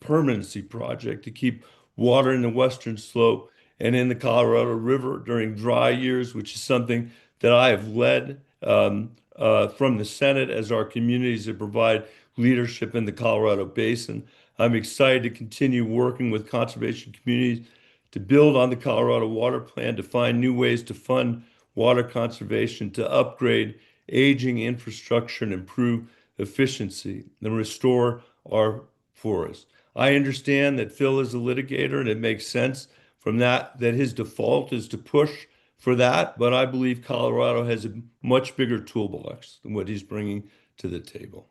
Permanency Project to keep water in the western slope and in the Colorado River during dry years, which is something that I have led from the Senate as our communities that provide leadership in the Colorado Basin. I'm excited to continue working with conservation communities to build on the Colorado Water Plan, to find new ways to fund water conservation, to upgrade aging infrastructure and improve efficiency and restore our forests. I understand that Phil is a litigator and it makes sense from that his default is to push for that, but I believe Colorado has a much bigger toolbox than what he's bringing to the table.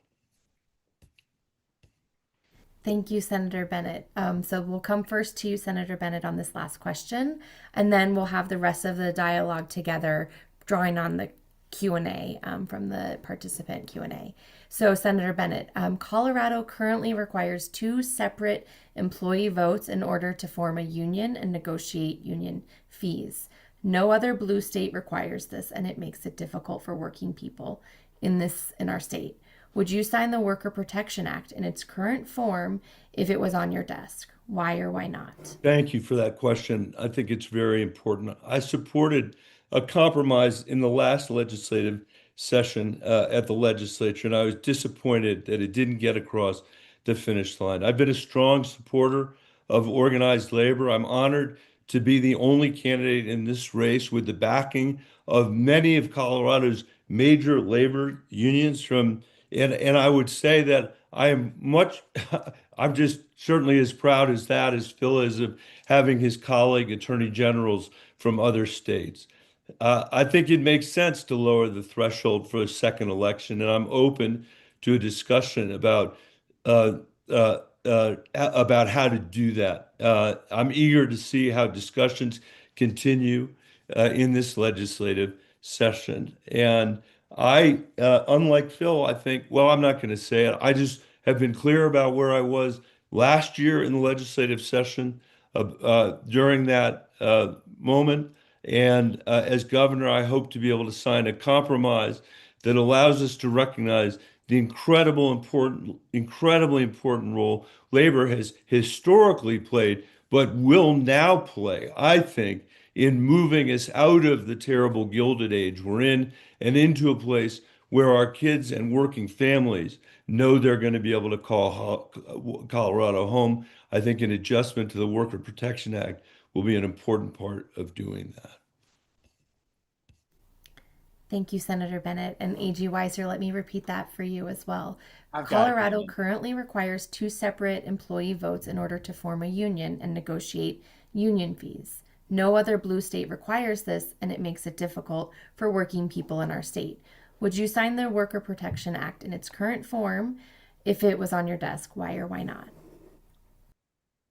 Thank you, Senator Bennett. So we'll come first to you, Senator Bennett, on this last question, and then we'll have the rest of the dialogue together, drawing on the Q&A from the participant Q&A. So, Senator Bennett, Colorado currently requires 2 separate employee votes in order to form a union and negotiate union fees. No other blue state requires this, and it makes it difficult for working people in our state. Would you sign the Worker Protection Act in its current form if it was on your desk? Why or why not? Thank you for that question. I think it's very important. I supported a compromise in the last legislative session at the legislature, and I was disappointed that it didn't get across the finish line. I've been a strong supporter of organized labor. I'm honored to be the only candidate in this race with the backing of many of Colorado's major labor unions and I would say that I am I'm just certainly as proud as Phil is of having his colleague attorney generals from other states. I think it makes sense to lower the threshold for a second election, and I'm open to a discussion about how to do that. I'm eager to see how discussions continue in this legislative session. And unlike Phil, I think, well, I'm not going to say it. I just have been clear about where I was last year in the legislative session during that moment. And as governor, I hope to be able to sign a compromise that allows us to recognize the incredibly important role labor has historically played, but will now play, I think, in moving us out of the terrible Gilded Age we're in and into a place where our kids and working families know they're going to be able to call Colorado home. I think an adjustment to the Worker Protection Act will be an important part of doing that. Thank you, Senator Bennett. And A.G. Weiser, let me repeat that for you as well. I've got it. Colorado currently requires 2 separate employee votes in order to form a union and negotiate union fees. No other blue state requires this, and it makes it difficult for working people in our state. Would you sign the Worker Protection Act in its current form if it was on your desk? Why or why not?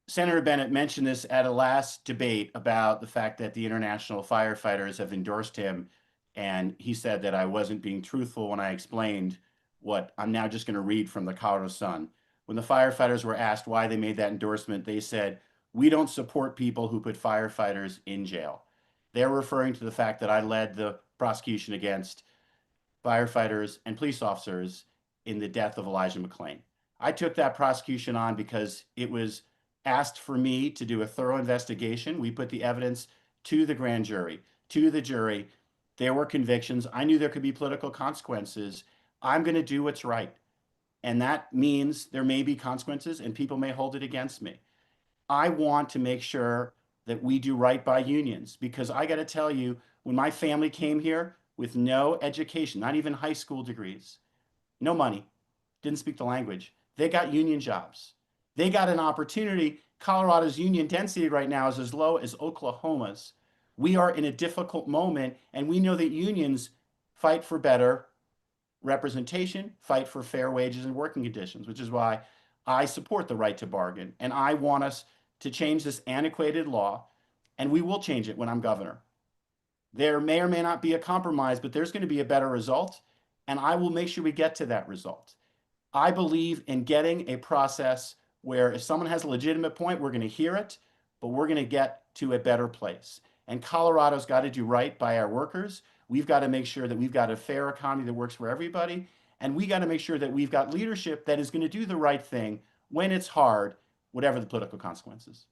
Senator Bennett mentioned this at a last debate about the fact that the international firefighters have endorsed him. And he said that I wasn't being truthful when I explained what I'm now just going to read from the Colorado Sun. When the firefighters were asked why they made that endorsement, they said, "We don't support people who put firefighters in jail." They're referring to the fact that I led the prosecution against firefighters and police officers in the death of Elijah McClain. I took that prosecution on because it was asked for me to do a thorough investigation. We put the evidence to the grand jury, to the jury. There were convictions. I knew there could be political consequences. I'm going to do what's right. And that means there may be consequences and people may hold it against me. I want to make sure that we do right by unions because I got to tell you, when my family came here with no education, not even high school degrees, no money, didn't speak the language, they got union jobs. They got an opportunity. Colorado's union density right now is as low as Oklahoma's. We are in a difficult moment, and we know that unions fight for better representation, fight for fair wages and working conditions, which is why I support the right to bargain. And I want us to change this antiquated law, and we will change it when I'm governor. There may or may not be a compromise, but there's going to be a better result, and I will make sure we get to that result. I believe in getting a process where if someone has a legitimate point, we're going to hear it, but we're going to get to a better place. And Colorado's got to do right by our workers. We've got to make sure that we've got a fair economy that works for everybody. And we got to make sure that we've got leadership that is going to do the right thing when it's hard, whatever the political consequences.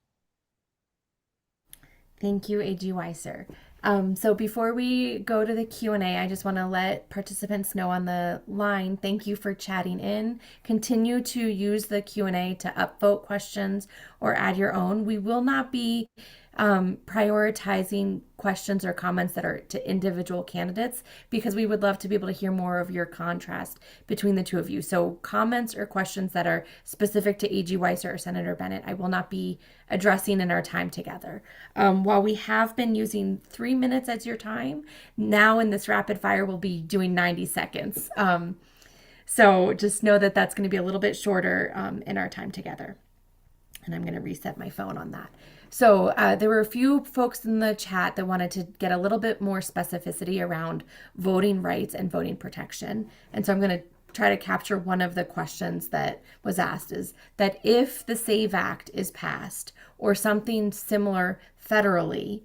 Thank you, AG Weiser. So before we go to the Q&A, I just want to let participants know on the line, thank you for chatting in. Continue to use the Q&A to upvote questions or add your own. We will not be prioritizing questions or comments that are to individual candidates because we would love to be able to hear more of your contrast between the two of you. So comments or questions that are specific to AG Weiser or Senator Bennet, I will not be addressing in our time together. While we have been using 3 minutes as your time, now in this rapid fire we'll be doing 90 seconds. So just know that that's going to be a little bit shorter in our time together. And I'm going to reset my phone on that. So there were a few folks in the chat that wanted to get a little bit more specificity around voting rights and voting protection. And so I'm going to try to capture one of the questions that was asked is that if the SAVE Act is passed or something similar federally,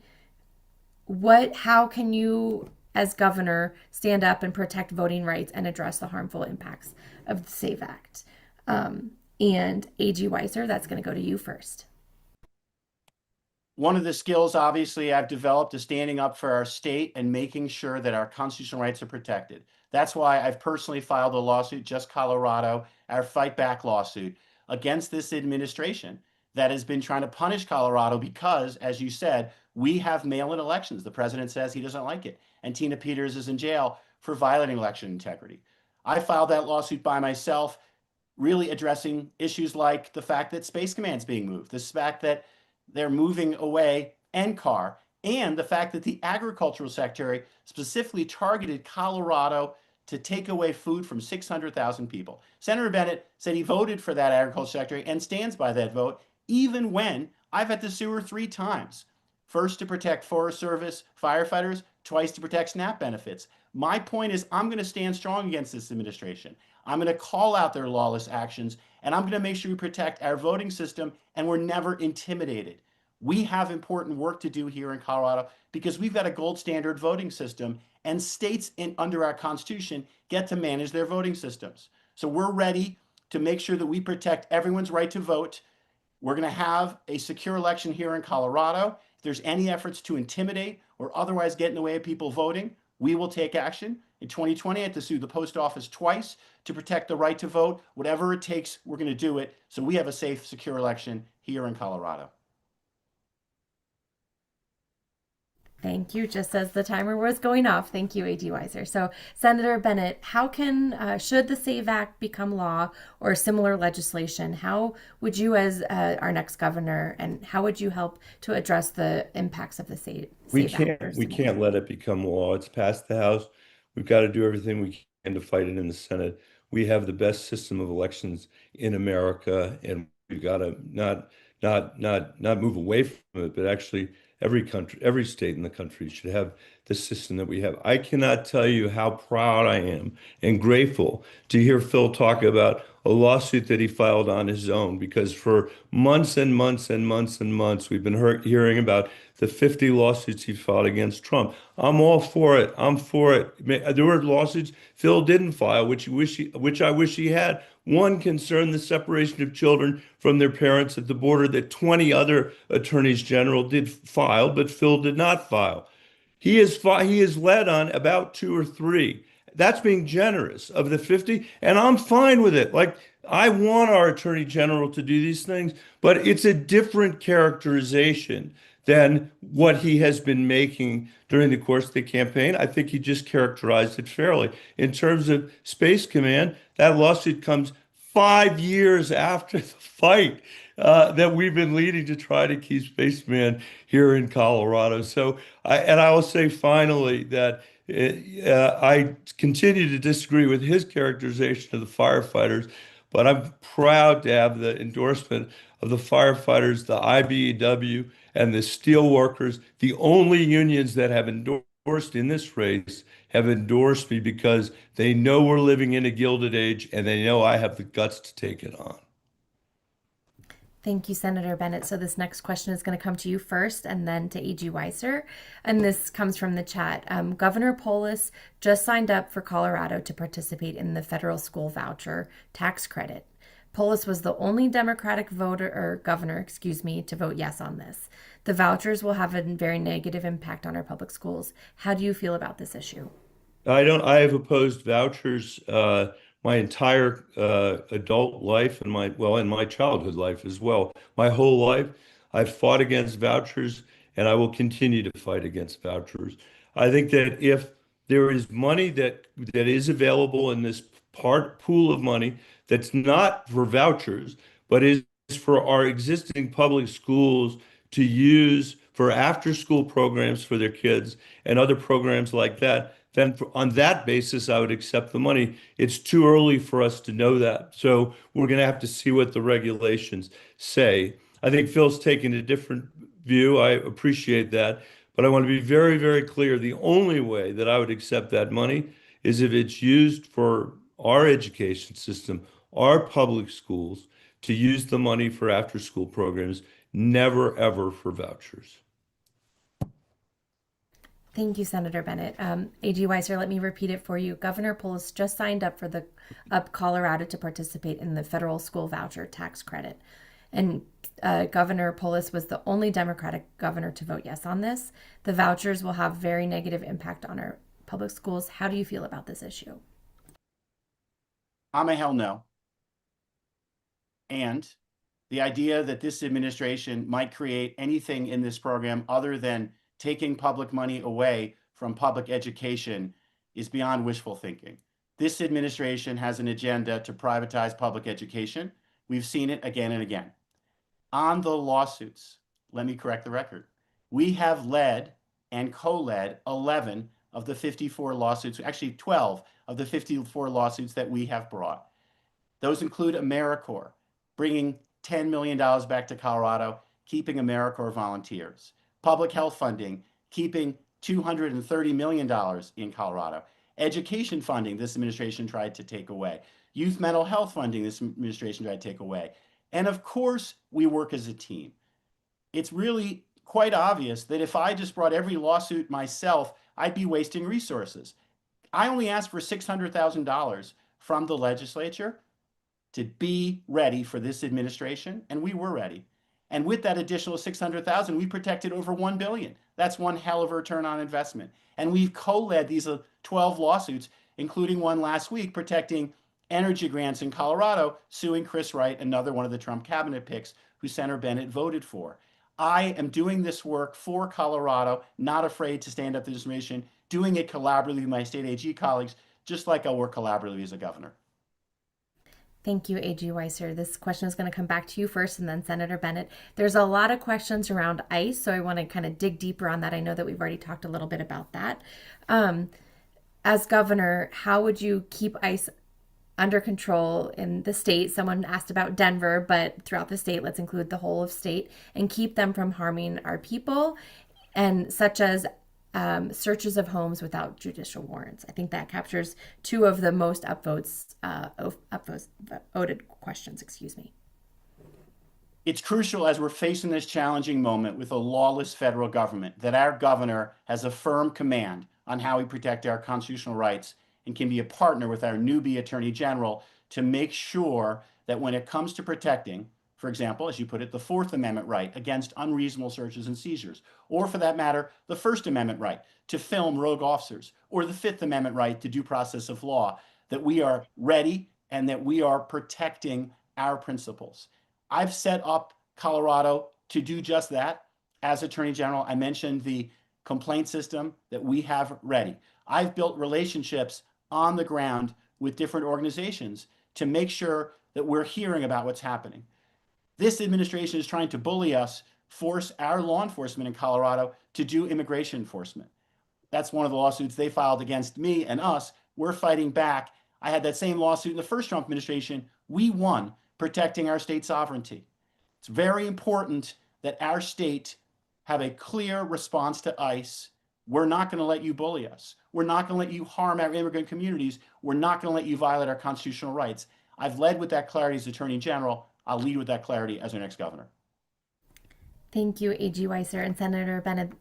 how can you as governor stand up and protect voting rights and address the harmful impacts of the SAVE Act? And AG Weiser, that's going to go to you first. One of the skills, obviously, I've developed is standing up for our state and making sure that our constitutional rights are protected. That's why I've personally filed a lawsuit, Just Colorado, our Fight Back lawsuit, against this administration that has been trying to punish Colorado because, as you said, we have mail-in elections. The president says he doesn't like it, and Tina Peters is in jail for violating election integrity. I filed that lawsuit by myself, really addressing issues like the fact that Space Command's being moved, the fact that they're moving away NCAR, and the fact that the agricultural secretary specifically targeted Colorado to take away food from 600,000 people. Senator Bennet said he voted for that agricultural secretary and stands by that vote, even when I've had to sue her 3 times. First to protect Forest Service firefighters, twice to protect SNAP benefits. My point is I'm going to stand strong against this administration. I'm going to call out their lawless actions, and I'm going to make sure we protect our voting system and we're never intimidated. We have important work to do here in Colorado because we've got a gold standard voting system, and states under our Constitution get to manage their voting systems. So we're ready to make sure that we protect everyone's right to vote. We're going to have a secure election here in Colorado. If there's any efforts to intimidate or otherwise get in the way of people voting, we will take action. In 2020, I had to sue the post office twice to protect the right to vote. Whatever it takes, we're going to do it so we have a safe, secure election here in Colorado. Thank you. Just as the timer was going off, thank you, AG Weiser. So, Senator Bennet, how should the SAVE Act become law or similar legislation, how would you as our next governor, and how would you help to address the impacts of the SAVE Act? We can't let it become law. It's passed the House. We've got to do everything we can to fight it in the Senate. We have the best system of elections in America, and we've got to not move away from it, but actually every state in the country should have the system that we have. I cannot tell you how proud I am and grateful to hear Phil talk about a lawsuit that he filed on his own, because for months and months and months and months, we've been hearing about the 50 lawsuits he filed against Trump. I'm all for it. I'm for it. There were lawsuits Phil didn't file, which I wish he had. One concerned the separation of children from their parents at the border that 20 other attorneys general did file, but Phil did not file. He has led on about two or three. That's being generous of the 50, and I'm fine with it. Like, I want our attorney general to do these things, but it's a different characterization than what he has been making during the course of the campaign. I think he just characterized it fairly. In terms of Space Command, that lawsuit comes 5 years after the fight that we've been leading to try to keep Space Command here in Colorado. So, I will say finally that I continue to disagree with his characterization of the firefighters, but I'm proud to have the endorsement of the firefighters, the IBEW, and the steelworkers. The only unions that have endorsed in this race have endorsed me because they know we're living in a Gilded Age and they know I have the guts to take it on. Thank you, Senator Bennett. So this next question is going to come to you first and then to A.G. Weiser. And this comes from the chat. Governor Polis just signed up for Colorado to participate in the federal school voucher tax credit. Polis was the only Democratic governor, to vote yes on this. The vouchers will have a very negative impact on our public schools. How do you feel about this issue? I have opposed vouchers my entire adult life and my childhood life as well. My whole life, I've fought against vouchers, and I will continue to fight against vouchers. I think that if there is money that is available in this pool of money that's not for vouchers, but is for our existing public schools to use for after-school programs for their kids and other programs like that, then on that basis, I would accept the money. It's too early for us to know that. So we're going to have to see what the regulations say. I think Phil's taking a different view. I appreciate that. But I want to be very, very clear. The only way that I would accept that money is if it's used for our education system, our public schools, to use the money for after-school programs, never, ever for vouchers. Thank you, Senator Bennett. A.G. Weiser, let me repeat it for you. Governor Polis just signed up for Colorado to participate in the federal school voucher tax credit. And Governor Polis was the only Democratic governor to vote yes on this. The vouchers will have very negative impact on our public schools. How do you feel about this issue? I'm a hell no. And the idea that this administration might create anything in this program other than taking public money away from public education is beyond wishful thinking. This administration has an agenda to privatize public education. We've seen it again and again. On the lawsuits, let me correct the record. We have led and co-led 11 of the 54 lawsuits, actually 12 of the 54 lawsuits that we have brought. Those include AmeriCorps, bringing $10 million back to Colorado, keeping AmeriCorps volunteers. Public health funding, keeping $230 million in Colorado. Education funding, this administration tried to take away. Youth mental health funding, this administration tried to take away. And of course, we work as a team. It's really quite obvious that if I just brought every lawsuit myself, I'd be wasting resources. I only asked for $600,000 from the legislature to be ready for this administration, and we were ready. And with that additional $600,000, we protected over $1 billion. That's one hell of a return on investment. And we've co-led these 12 lawsuits, including one last week, protecting energy grants in Colorado, suing Chris Wright, another one of the Trump cabinet picks who Senator Bennett voted for. I am doing this work for Colorado, not afraid to stand up to this mission, doing it collaboratively with my state AG colleagues, just like I'll work collaboratively as a governor. Thank you, A.G. Weiser. This question is going to come back to you first and then Senator Bennett. There's a lot of questions around ICE, so I want to kind of dig deeper on that. I know that we've already talked a little bit about that. As governor, how would you keep ICE under control in the state? Someone asked about Denver, but throughout the state, let's include the whole of state, and keep them from harming our people, and such as searches of homes without judicial warrants. I think that captures two of the most upvoted questions, excuse me. It's crucial as we're facing this challenging moment with a lawless federal government that our governor has a firm command on how we protect our constitutional rights and can be a partner with our newbie Attorney General to make sure that when it comes to protecting, for example, as you put it, the Fourth Amendment right against unreasonable searches and seizures, or for that matter, the First Amendment right to film rogue officers, or the Fifth Amendment right to due process of law, that we are ready and that we are protecting our principles. I've set up Colorado to do just that. As Attorney General, I mentioned the complaint system that we have ready. I've built relationships on the ground with different organizations to make sure that we're hearing about what's happening. This administration is trying to bully us, force our law enforcement in Colorado to do immigration enforcement. That's one of the lawsuits they filed against me and us. We're fighting back. I had that same lawsuit in the first Trump administration. We won, protecting our state sovereignty. It's very important that our state have a clear response to ICE. We're not going to let you bully us. We're not going to let you harm our immigrant communities. We're not going to let you violate our constitutional rights. I've led with that clarity as Attorney General. I'll lead with that clarity as our next governor. Thank you, A.G. Weiser. And Senator Bennett,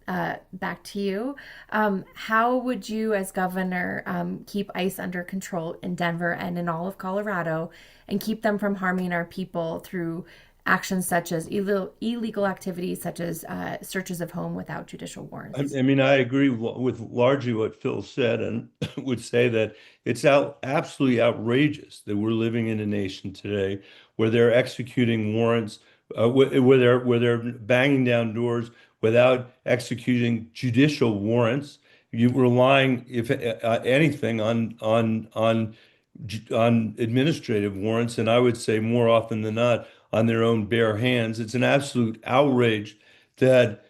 back to you. How would you, as governor, keep ICE under control in Denver and in all of Colorado and keep them from harming our people through actions such as illegal activities, such as searches of home without judicial warrants? I mean, I agree with largely what Phil said, and would say that it's absolutely outrageous that we're living in a nation today where they're executing warrants, where they're banging down doors without executing judicial warrants. You relying, if anything, on administrative warrants, and I would say more often than not on their own bare hands. It's an absolute outrage that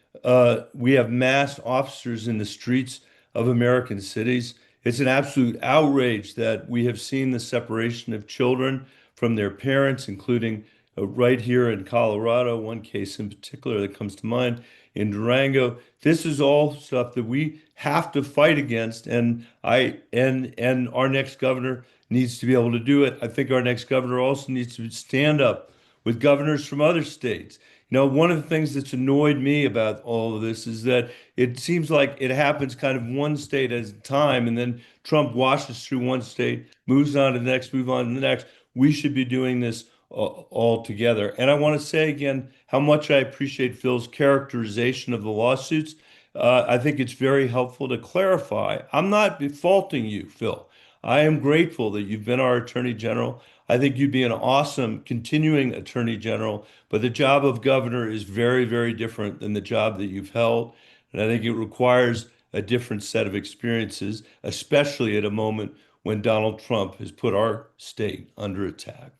we have masked officers in the streets of American cities. It's an absolute outrage that we have seen the separation of children from their parents, including right here in Colorado, one case in particular that comes to mind in Durango. This is all stuff that we have to fight against, and our next governor needs to be able to do it. I think our next governor also needs to stand up with governors from other states. You know, one of the things that's annoyed me about all of this is that it seems like it happens kind of one state at a time, and then Trump washes through one state, moves on to the next, move on to the next. We should be doing this all together. And I want to say again how much I appreciate Phil's characterization of the lawsuits. I think it's very helpful to clarify. I'm not faulting you, Phil. I am grateful that you've been our Attorney General. I think you'd be an awesome continuing Attorney General, but the job of governor is very, very different than the job that you've held. And I think it requires a different set of experiences, especially at a moment when Donald Trump has put our state under attack.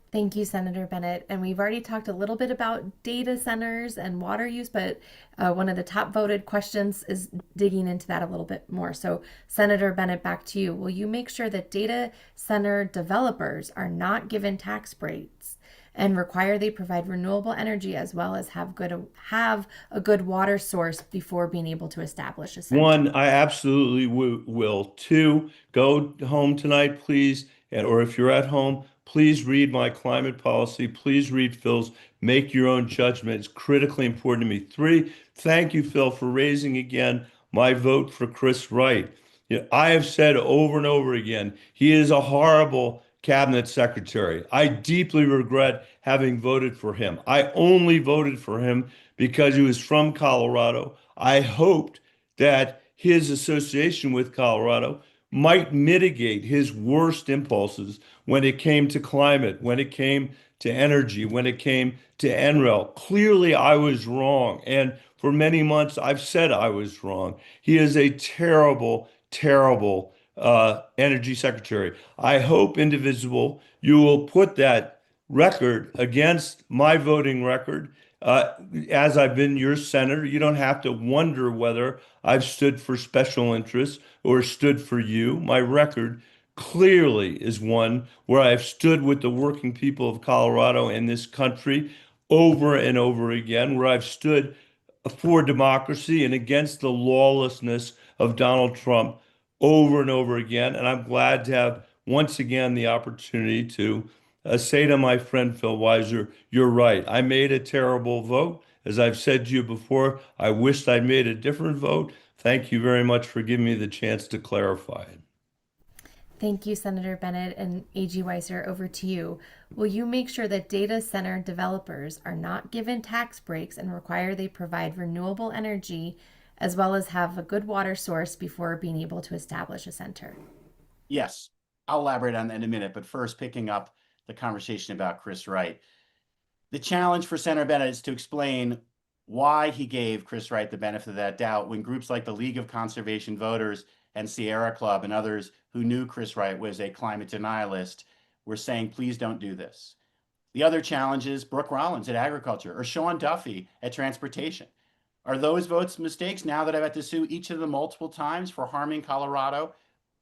Thank you, Senator Bennett. And we've already talked a little bit about data centers and water use, but one of the top voted questions is digging into that a little bit more. So, Senator Bennett, back to you. Will you make sure that data center developers are not given tax breaks and require they provide renewable energy as well as have a good water source before being able to establish a center? One, I absolutely will. Two, go home tonight, please, or if you're at home, please read my climate policy. Please read Phil's. Make your own judgment. It's critically important to me. Three, thank you, Phil, for raising again my vote for Chris Wright. You know, I have said over and over again, he is a horrible cabinet secretary. I deeply regret having voted for him. I only voted for him because he was from Colorado. I hoped that his association with Colorado might mitigate his worst impulses when it came to climate, when it came to energy, when it came to NREL. Clearly, I was wrong. And for many months, I've said I was wrong. He is a terrible, terrible energy secretary. I hope, Indivisible, you will put that record against my voting record. As I've been your senator, you don't have to wonder whether I've stood for special interests or stood for you. My record clearly is one where I've stood with the working people of Colorado and this country over and over again, where I've stood for democracy and against the lawlessness of Donald Trump over and over again. And I'm glad to have once again the opportunity to say to my friend Phil Weiser, you're right. I made a terrible vote. As I've said to you before, I wished I'd made a different vote. Thank you very much for giving me the chance to clarify it. Thank you, Senator Bennett, and AG Weiser, over to you. Will you make sure that data center developers are not given tax breaks and require they provide renewable energy as well as have a good water source before being able to establish a center? Yes, I'll elaborate on that in a minute, but first picking up the conversation about Chris Wright. The challenge for Senator Bennett is to explain why he gave Chris Wright the benefit of that doubt when groups like the League of Conservation Voters and Sierra Club and others who knew Chris Wright was a climate denialist were saying, please don't do this. The other challenge is Brooke Rollins at Agriculture or Sean Duffy at Transportation. Are those votes mistakes now that I've had to sue each of them multiple times for harming Colorado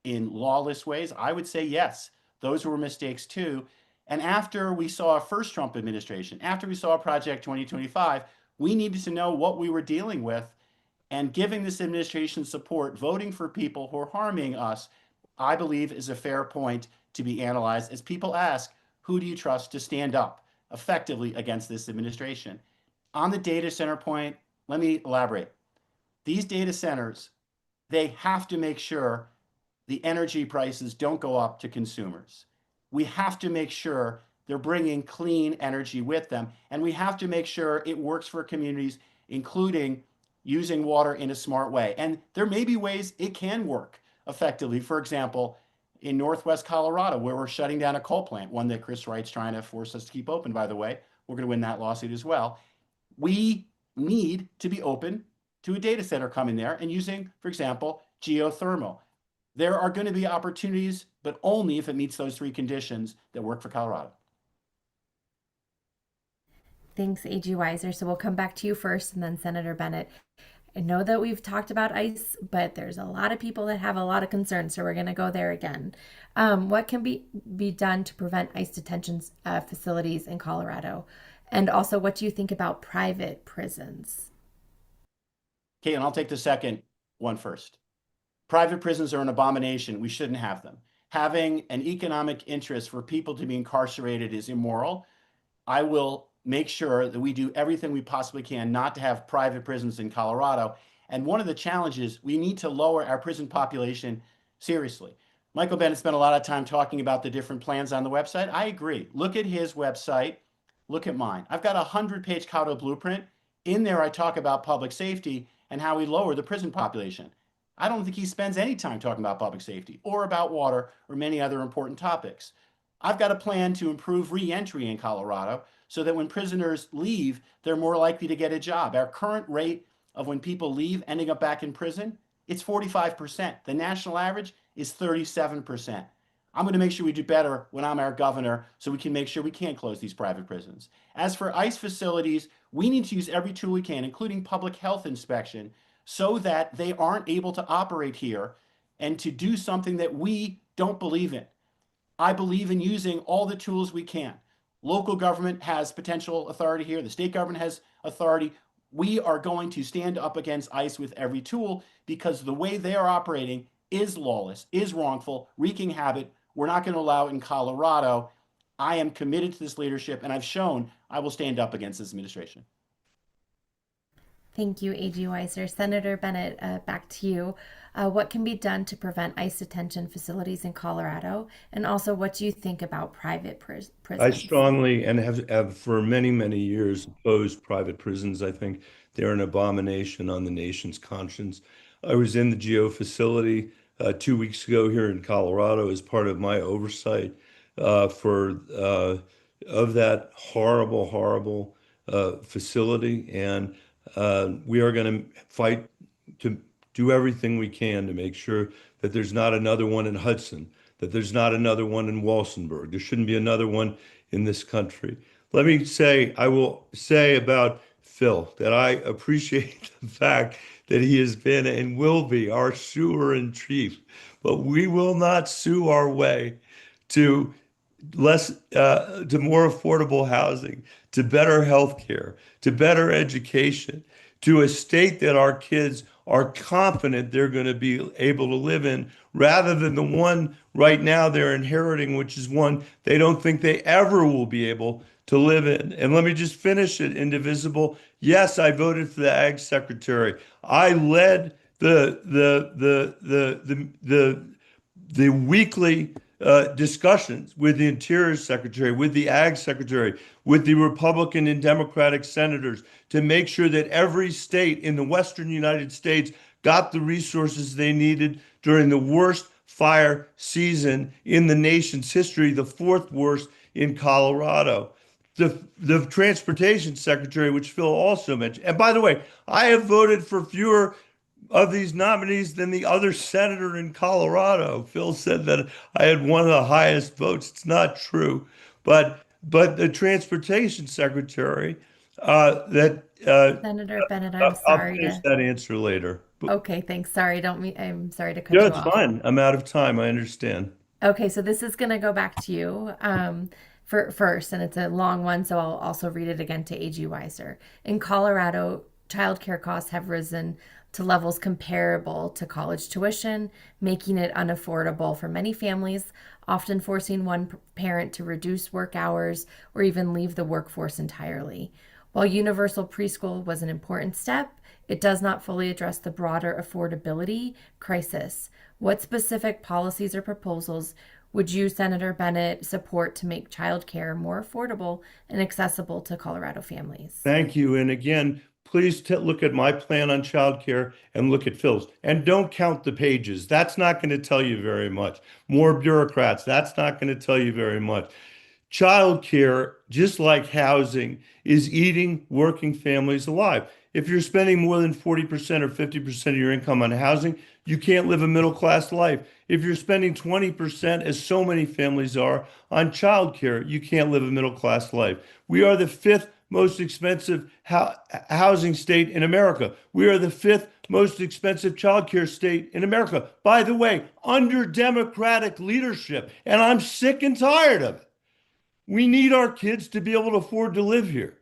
in lawless ways? I would say yes, those were mistakes too. And after we saw a first Trump administration, after we saw Project 2025, we needed to know what we were dealing with. And giving this administration support, voting for people who are harming us, I believe is a fair point to be analyzed as people ask, who do you trust to stand up effectively against this administration? On the data center point, let me elaborate. These data centers, they have to make sure the energy prices don't go up to consumers. We have to make sure they're bringing clean energy with them. And we have to make sure it works for communities, including using water in a smart way. And there may be ways it can work effectively. For example, in Northwest Colorado, where we're shutting down a coal plant, one that Chris Wright's trying to force us to keep open, by the way. We're going to win that lawsuit as well. We need to be open to a data center coming there and using, for example, geothermal. There are going to be opportunities, but only if it meets those three conditions that work for Colorado. Thanks, AG Weiser. So we'll come back to you first and then Senator Bennett. I know that we've talked about ICE, but there's a lot of people that have a lot of concerns, so we're going to go there again. What can be done to prevent ICE detention facilities in Colorado? And also, what do you think about private prisons? Okay, and I'll take the second one first. Private prisons are an abomination. We shouldn't have them. Having an economic interest for people to be incarcerated is immoral. I will make sure that we do everything we possibly can not to have private prisons in Colorado. And one of the challenges, we need to lower our prison population seriously. Michael Bennett spent a lot of time talking about the different plans on the website. I agree. Look at his website. Look at mine. I've got a 100-page Colorado blueprint. In there, I talk about public safety and how we lower the prison population. I don't think he spends any time talking about public safety or about water or many other important topics. I've got a plan to improve re-entry in Colorado so that when prisoners leave, they're more likely to get a job. Our current rate of when people leave ending up back in prison, it's 45%. The national average is 37%. I'm going to make sure we do better when I'm our governor so we can make sure we can't close these private prisons. As for ICE facilities, we need to use every tool we can, including public health inspection, so that they aren't able to operate here and to do something that we don't believe in. I believe in using all the tools we can. Local government has potential authority here. The state government has authority. We are going to stand up against ICE with every tool because the way they are operating is lawless, is wrongful, wreaking havoc. We're not going to allow it in Colorado. I am committed to this leadership, and I've shown I will stand up against this administration. Thank you, AG Weiser. Senator Bennett, back to you. What can be done to prevent ICE detention facilities in Colorado? And also, what do you think about private prisons? I strongly and have for many, many years opposed private prisons. I think they're an abomination on the nation's conscience. I was in the GEO facility 2 weeks ago here in Colorado as part of my oversight of that horrible, horrible facility. And we are going to fight to do everything we can to make sure that there's not another one in Hudson, that there's not another one in Walsenburg. There shouldn't be another one in this country. I will say about Phil that I appreciate the fact that he has been and will be our suer in chief, but we will not sue our way to more affordable housing, to better health care, to better education, to a state that our kids are confident they're going to be able to live in, rather than the one right now they're inheriting, which is one they don't think they ever will be able to live in. And let me just finish it, Indivisible. Yes, I voted for the Ag Secretary. I led the weekly discussions with the Interior Secretary, with the Ag Secretary, with the Republican and Democratic senators to make sure that every state in the Western United States got the resources they needed during the worst fire season in the nation's history, the fourth worst in Colorado. The Transportation Secretary, which Phil also mentioned. And by the way, I have voted for fewer of these nominees than the other senator in Colorado. Phil said that I had one of the highest votes. It's not true, but the Transportation Secretary, Senator Bennett, I'll I'm sorry finish to. that answer later. Okay, thanks. Sorry, don't mean. I'm sorry to cut Yeah, you it's off. fine. I'm out of time. I understand. Okay, so this is going to go back to you for first, and it's a long one, so I'll also read it again to AG Weiser. In Colorado, childcare costs have risen to levels comparable to college tuition, making it unaffordable for many families, often forcing one parent to reduce work hours or even leave the workforce entirely. While universal preschool was an important step, it does not fully address the broader affordability crisis. What specific policies or proposals would you, Senator Bennett, support to make childcare more affordable and accessible to Colorado families? Thank you. And again, please look at my plan on childcare and look at Phil's. And don't count the pages. That's not going to tell you very much. More bureaucrats. That's not going to tell you very much. Childcare, just like housing, is eating working families alive. If you're spending more than 40% or 50% of your income on housing, you can't live a middle class life. If you're spending 20%, as so many families are, on childcare, you can't live a middle class life. We are the fifth most expensive housing state in America. We are the fifth most expensive childcare state in America. By the way, under Democratic leadership, and I'm sick and tired of it. We need our kids to be able to afford to live here.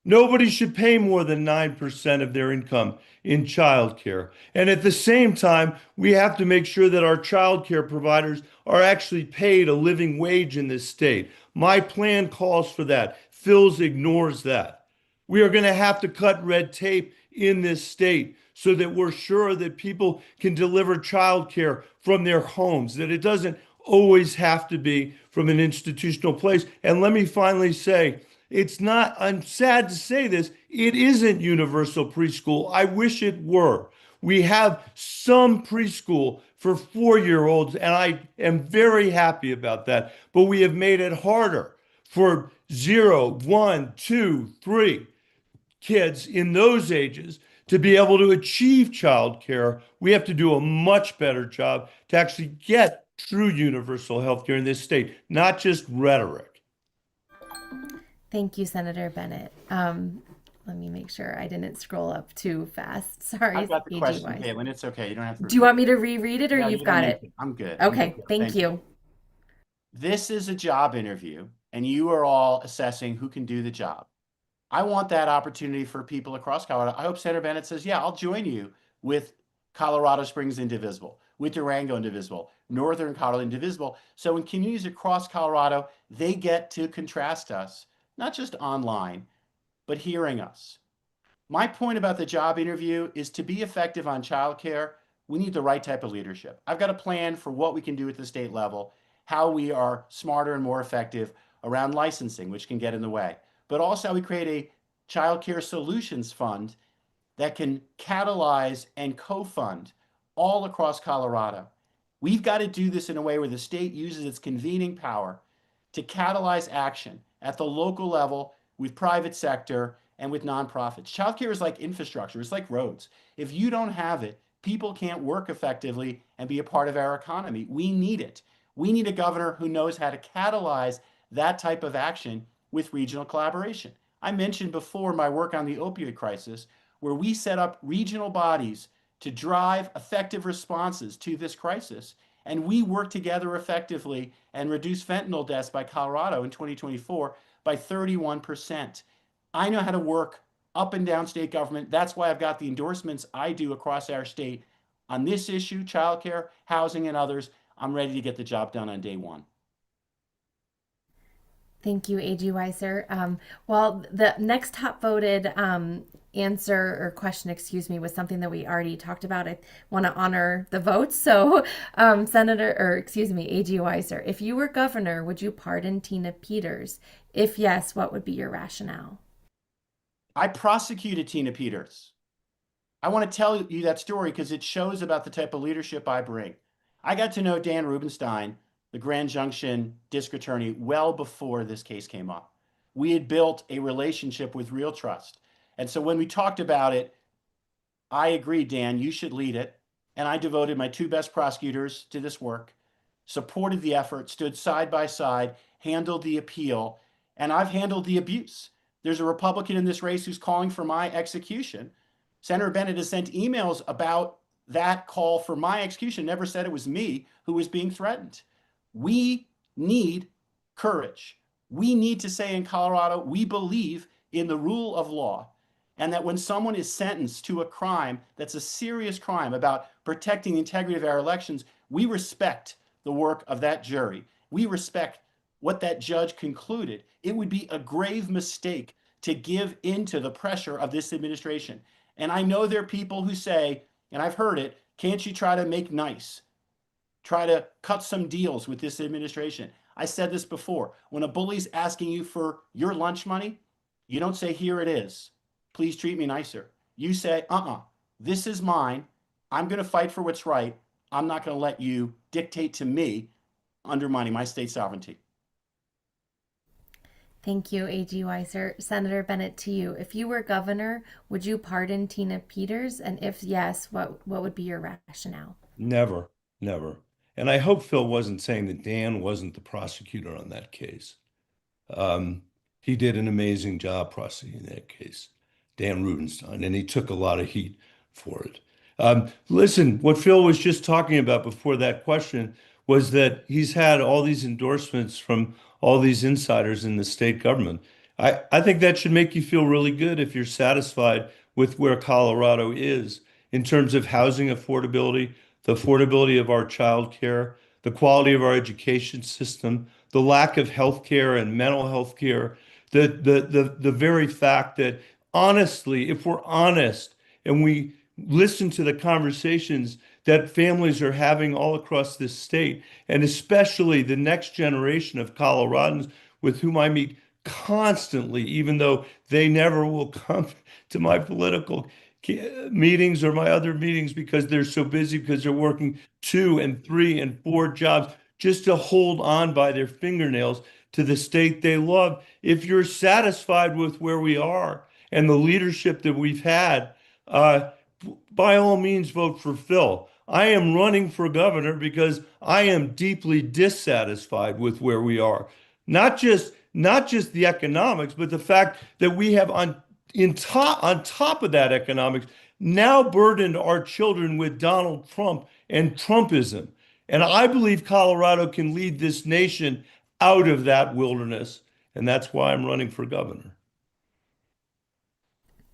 Nobody should pay more than 9% of their income in childcare. And at the same time, we have to make sure that our childcare providers are actually paid a living wage in this state. My plan calls for that. Phil's ignores that. We are going to have to cut red tape in this state so that we're sure that people can deliver childcare from their homes, that it doesn't always have to be from an institutional place. And let me finally say, it's not, I'm sad to say this, it isn't universal preschool. I wish it were. We have some preschool for 4-year-olds, and I am very happy about that. But we have made it harder for 0, 1, 2, 3 kids in those ages to be able to achieve childcare. We have to do a much better job to actually get true universal health care in this state, not just rhetoric. Thank you, Senator Bennett. Let me make sure I didn't scroll up too fast. Sorry, I've got the AG question, Weiser. Caitlin. It's okay. You don't have to. Do you want me to reread it or No, you you've don't got need it? to. I'm good. I'm Okay, good. thank you. This is a job interview, and you are all assessing who can do the job. I want that opportunity for people across Colorado. I hope Senator Bennett says, yeah, I'll join you with Colorado Springs Indivisible, with Durango Indivisible, Northern Colorado Indivisible. So in communities across Colorado, they get to contrast us, not just online, but hearing us. My point about the job interview is to be effective on childcare, we need the right type of leadership. I've got a plan for what we can do at the state level, how we are smarter and more effective around licensing, which can get in the way, but also how we create a childcare solutions fund that can catalyze and co-fund all across Colorado. We've got to do this in a way where the state uses its convening power to catalyze action at the local level with private sector and with nonprofits. Childcare is like infrastructure. It's like roads. If you don't have it, people can't work effectively and be a part of our economy. We need it. We need a governor who knows how to catalyze that type of action with regional collaboration. I mentioned before my work on the opioid crisis, where we set up regional bodies to drive effective responses to this crisis. And we work together effectively and reduce fentanyl deaths by Colorado in 2024 by 31%. I know how to work up and down state government. That's why I've got the endorsements I do across our state on this issue, childcare, housing, and others. I'm ready to get the job done on day one. Thank you, AG Weiser. Well, the next top voted answer or question, excuse me, was something that we already talked about. I want to honor the votes. So, AG Weiser, if you were governor, would you pardon Tina Peters? If yes, what would be your rationale? I prosecuted Tina Peters. I want to tell you that story because it shows about the type of leadership I bring. I got to know Dan Rubenstein, the Grand Junction district attorney, well before this case came up. We had built a relationship with real trust. And so when we talked about it, I agreed, Dan, you should lead it. And I devoted my two best prosecutors to this work, supported the effort, stood side by side, handled the appeal, and I've handled the abuse. There's a Republican in this race who's calling for my execution. Senator Bennett has sent emails about that call for my execution, never said it was me who was being threatened. We need courage. We need to say in Colorado, we believe in the rule of law, and that when someone is sentenced to a crime that's a serious crime about protecting the integrity of our elections, we respect the work of that jury. We respect what that judge concluded. It would be a grave mistake to give into the pressure of this administration. And I know there are people who say, and I've heard it, can't you try to make nice? Try to cut some deals with this administration. I said this before. When a bully's asking you for your lunch money, you don't say, here it is. Please treat me nicer. You say, this is mine. I'm going to fight for what's right. I'm not going to let you dictate to me, undermining my state sovereignty. Thank you, AG Weiser. Senator Bennett, to you. If you were governor, would you pardon Tina Peters? And if yes, what would be your rationale? Never, never. And I hope Phil wasn't saying that Dan wasn't the prosecutor on that case. He did an amazing job prosecuting that case, Dan Rubenstein, and he took a lot of heat for it. Listen, what Phil was just talking about before that question was that he's had all these endorsements from all these insiders in the state government. I think that should make you feel really good if you're satisfied with where Colorado is in terms of housing affordability, the affordability of our child care, the quality of our education system, the lack of health care and mental health care, the very fact that, honestly, if we're honest and we listen to the conversations that families are having all across this state, and especially the next generation of Coloradans with whom I meet constantly, even though they never will come to my political meetings or my other meetings because they're so busy, because they're working 2 and 3 and 4 jobs just to hold on by their fingernails to the state they love. If you're satisfied with where we are and the leadership that we've had, by all means, vote for Phil. I am running for governor because I am deeply dissatisfied with where we are. Not just the economics, but the fact that we have on top of that economics now burdened our children with Donald Trump and Trumpism. And I believe Colorado can lead this nation out of that wilderness. And that's why I'm running for governor.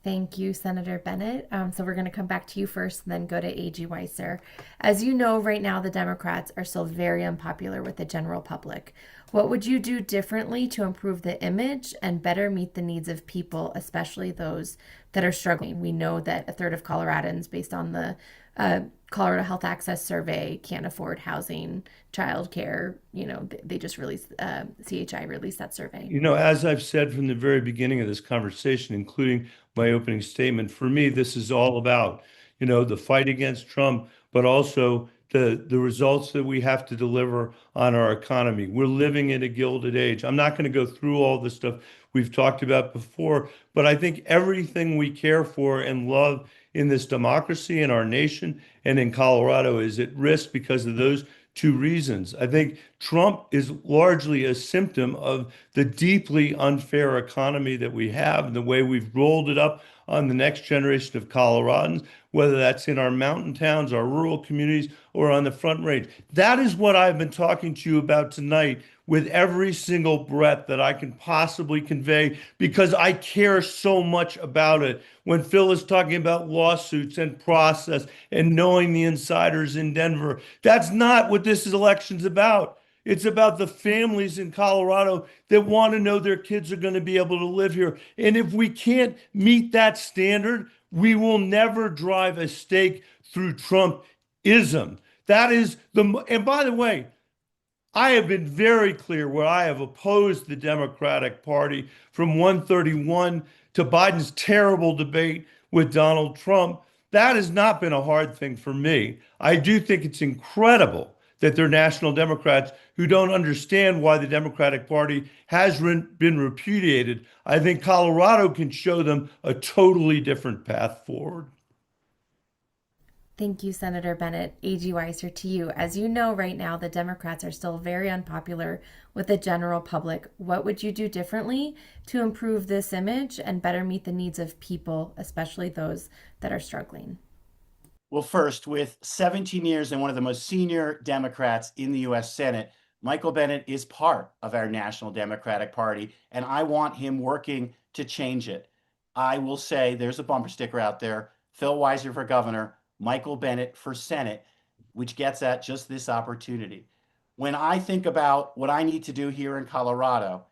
Thank you, Senator Bennett. So we're going to come back to you first and then go to AG Weiser. As you know, right now, the Democrats are still very unpopular with the general public. What would you do differently to improve the image and better meet the needs of people, especially those that are struggling? We know that a third of Coloradans, based on the Colorado Health Access Survey, can't afford housing, childcare. They just released, CHI released that survey. As I've said from the very beginning of this conversation, including my opening statement, for me, this is all about, the fight against Trump, but also the results that we have to deliver on our economy. We're living in a gilded age. I'm not going to go through all the stuff we've talked about before, but I think everything we care for and love in this democracy, in our nation, and in Colorado is at risk because of those 2 reasons. I think Trump is largely a symptom of the deeply unfair economy that we have and the way we've rolled it up on the next generation of Coloradans, whether that's in our mountain towns, our rural communities, or on the Front Range. That is what I've been talking to you about tonight with every single breath that I can possibly convey because I care so much about it. When Phil is talking about lawsuits and process and knowing the insiders in Denver, that's not what this election's about. It's about the families in Colorado that want to know their kids are going to be able to live here. And if we can't meet that standard, we will never drive a stake through Trumpism. That is and by the way, I have been very clear where I have opposed the Democratic Party from 131 to Biden's terrible debate with Donald Trump. That has not been a hard thing for me. I do think it's incredible that they're national Democrats who don't understand why the Democratic Party has been repudiated. I think Colorado can show them a totally different path forward. Thank you, Senator Bennett. A.G. Weiser, to you. As you know, right now, the Democrats are still very unpopular with the general public. What would you do differently to improve this image and better meet the needs of people, especially those that are struggling? Well, first, with 17 years and one of the most senior Democrats in the U.S. Senate, Michael Bennet is part of our National Democratic Party, and I want him working to change it. I will say there's a bumper sticker out there, Phil Weiser for governor, Michael Bennet for Senate, which gets at just this opportunity. When I think about what I need to do here in Colorado,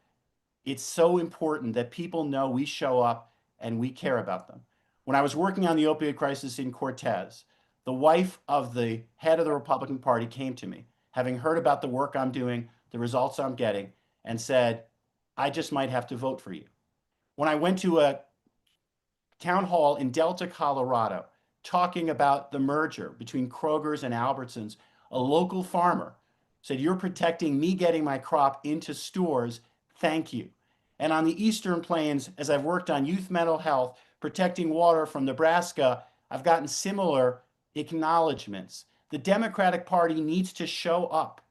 it's so important that people know we show up and we care about them. When I was working on the opioid crisis in Cortez, the wife of the head of the Republican Party came to me, having heard about the work I'm doing, the results I'm getting, and said, I just might have to vote for you. When I went to a town hall in Delta, Colorado, talking about the merger between Kroger's and Albertsons, a local farmer said, you're protecting me getting my crop into stores. Thank you. And on the Eastern Plains, as I've worked on youth mental health, protecting water from Nebraska, I've gotten similar acknowledgments. The Democratic Party needs to show up,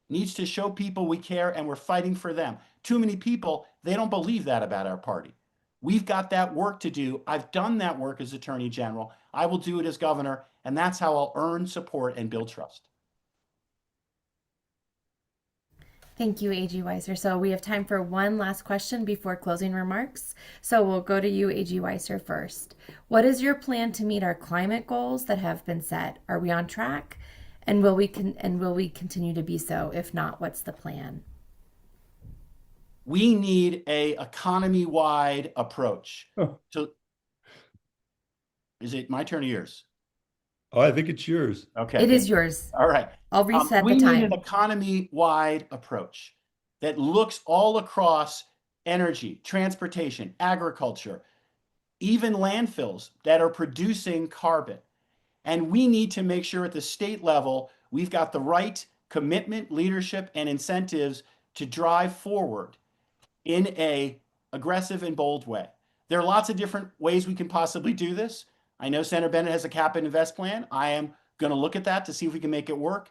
needs to show people we care and we're fighting for them. Too many people, they don't believe that about our party. We've got that work to do. I've done that work as Attorney General. I will do it as governor, and that's how I'll earn support and build trust. Thank you, A.G. Weiser. So we have time for one last question before closing remarks. So we'll go to you, A.G. Weiser, first. What is your plan to meet our climate goals that have been set? Are we on track? And will we continue to be so? If not, what's the plan? We need a economy-wide approach. Is it my turn or yours? Oh, I think it's yours. Okay. It is yours. All right. I'll reset we the time. need an economy-wide approach that looks all across energy, transportation, agriculture, even landfills that are producing carbon. And we need to make sure at the state level, we've got the right commitment, leadership, and incentives to drive forward in a aggressive and bold way. There are lots of different ways we can possibly do this. I know Senator Bennett has a cap and invest plan. I am going to look at that to see if we can make it work.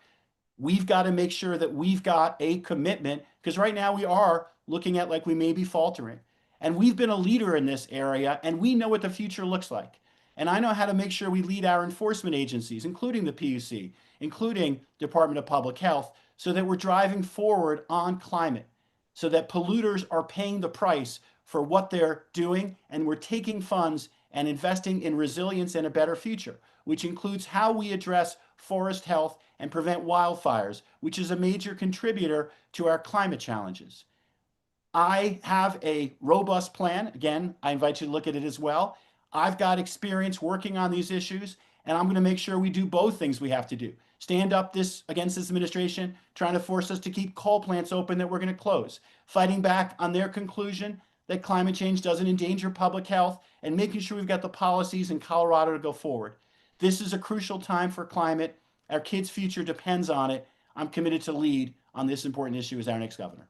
We've got to make sure that we've got a commitment, because right now we are looking at like we may be faltering. And we've been a leader in this area, and we know what the future looks like. And I know how to make sure we lead our enforcement agencies, including the PUC, including Department of Public Health, so that we're driving forward on climate, so that polluters are paying the price for what they're doing, and we're taking funds and investing in resilience and a better future, which includes how we address forest health and prevent wildfires, which is a major contributor to our climate challenges. I have a robust plan. Again, I invite you to look at it as well. I've got experience working on these issues, and I'm going to make sure we do both things we have to do. Stand up against this administration, trying to force us to keep coal plants open that we're going to close, fighting back on their conclusion that climate change doesn't endanger public health, and making sure we've got the policies in Colorado to go forward. This is a crucial time for climate. Our kids' future depends on it. I'm committed to lead on this important issue as our next governor.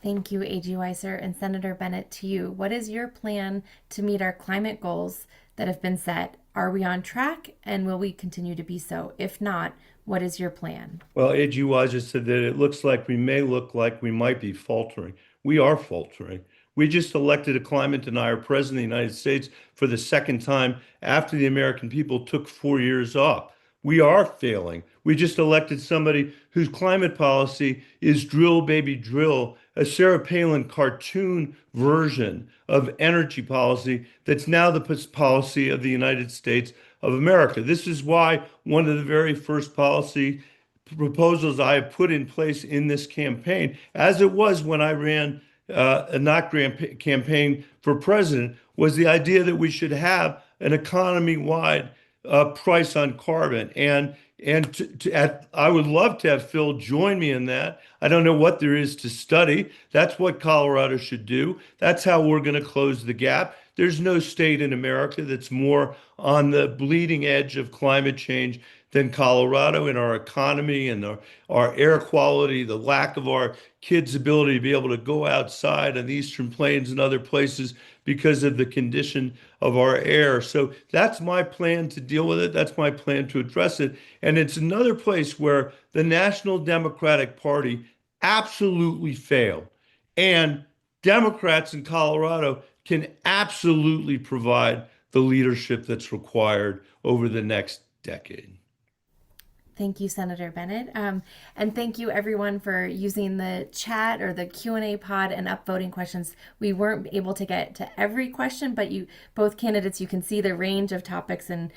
Thank you, A.G. Weiser. And Senator Bennett, to you. What is your plan to meet our climate goals that have been set? Are we on track, and will we continue to be so? If not, what is your plan? Well, A.G. Weiser said that it looks like we might be faltering. We are faltering. We just elected a climate denier president of the United States for the second time after the American people took 4 years off. we are failing. We just elected somebody whose climate policy is drill, baby, drill, a Sarah Palin cartoon version of energy policy that's now the policy of the United States of America. This is why one of the very first policy proposals I have put in place in this campaign, as it was when I ran a not grant campaign for president, was the idea that we should have an economy-wide price on carbon. I would love to have Phil join me in that. I don't know what there is to study. That's what Colorado should do. That's how we're going to close the gap. There's no state in America that's more on the bleeding edge of climate change than Colorado in our economy and our air quality, the lack of our kids' ability to be able to go outside on the Eastern Plains and other places because of the condition of our air. So that's my plan to deal with it. That's my plan to address it. And it's another place where the National Democratic Party absolutely failed. And Democrats in Colorado can absolutely provide the leadership that's required over the next decade. Thank you, Senator Bennett. And thank you everyone for using the chat or the Q&A pod and upvoting questions. We weren't able to get to every question, but both candidates, you can see the range of topics and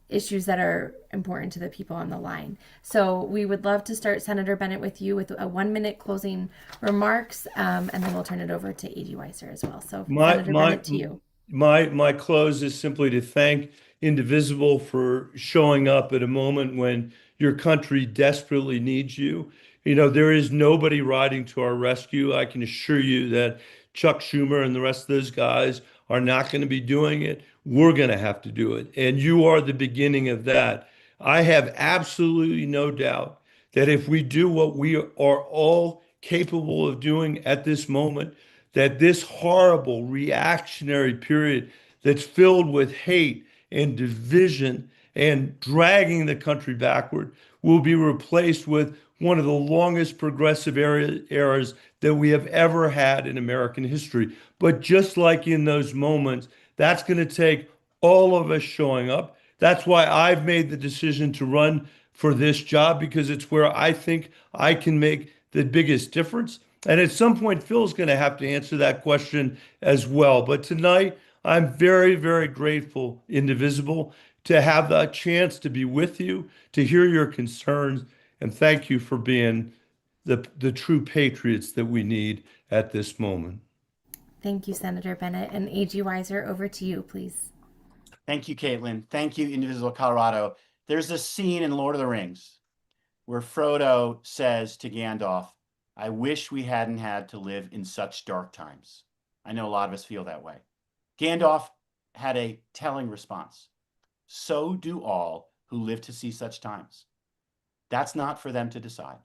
issues that are important to the people on the line. So we would love to start, Senator Bennett, with you with a 1-minute closing remarks, and then we'll turn it over to A.G. Weiser as well. So Senator Bennett, to you. My close is simply to thank Indivisible for showing up at a moment when your country desperately needs you. You know, there is nobody riding to our rescue. I can assure you that Chuck Schumer and the rest of those guys are not going to be doing it. We're going to have to do it. And you are the beginning of that. I have absolutely no doubt that if we do what we are all capable of doing at this moment, that this horrible reactionary period that's filled with hate and division and dragging the country backward will be replaced with one of the longest progressive eras that we have ever had in American history. But just like in those moments, that's going to take all of us showing up. That's why I've made the decision to run for this job, because it's where I think I can make the biggest difference. And at some point, Phil's going to have to answer that question as well. But tonight, I'm very, very grateful, Indivisible, to have the chance to be with you, to hear your concerns, and thank you for being the true patriots that we need at this moment. Thank you, Senator Bennett. And A.G. Weiser, over to you, please. Thank you, Caitlin. Thank you, Indivisible Colorado. There's a scene in Lord of the Rings where Frodo says to Gandalf, "I wish we hadn't had to live in such dark times." I know a lot of us feel that way. Gandalf had a telling response. "So do all who live to see such times." That's not for them to decide.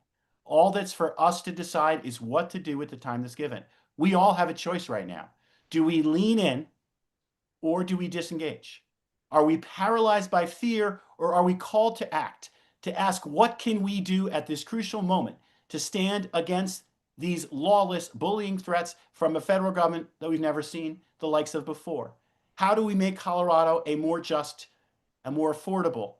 All that's for us to decide is what to do with the time that's given. We all have a choice right now. Do we lean in or do we disengage? Are we paralyzed by fear, or are we called to act, to ask what can we do at this crucial moment to stand against these lawless bullying threats from a federal government that we've never seen the likes of before? How do we make Colorado a more just, a more affordable,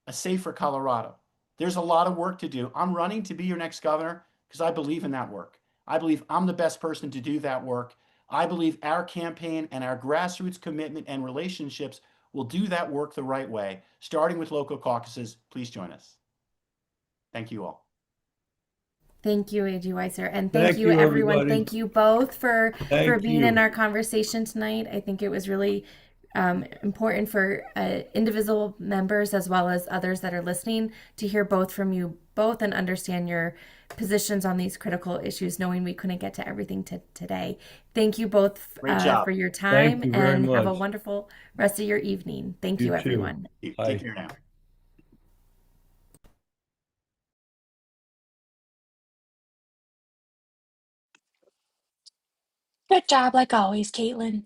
a safer Colorado? There's a lot of work to do. I'm running to be your next governor because I believe in that work. I believe I'm the best person to do that work. I believe our campaign and our grassroots commitment and relationships will do that work the right way, starting with local caucuses. Please join us. Thank you all. Thank you, A.G. Weiser. And thank Thank you, you, everyone. everybody. Thank you both for being you. in our conversation tonight. I think it was really important for Indivisible members as well as others that are listening to hear both from you both and understand your positions on these critical issues, knowing we couldn't get to everything today. Thank you both Great job. for your time, Thank you very and have a much. wonderful rest of your evening. Thank you, You too. everyone. Bye. Take care now. Good job, like always, Caitlin.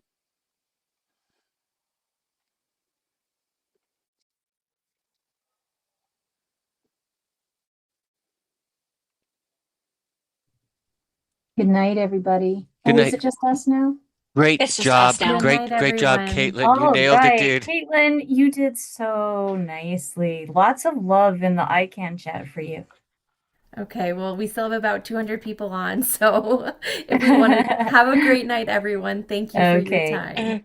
Good night, everybody. Good Oh, is night. it just us now? Great It's just job. us now. Good Great, night, great job, everyone. Caitlin. You All nailed it, right, dude. Caitlin, you did so nicely. Lots of love in the ICANN chat for you. Okay, well, we still have about 200 people on, so if we want to have a great night, everyone, thank you for your Okay. time. Okay.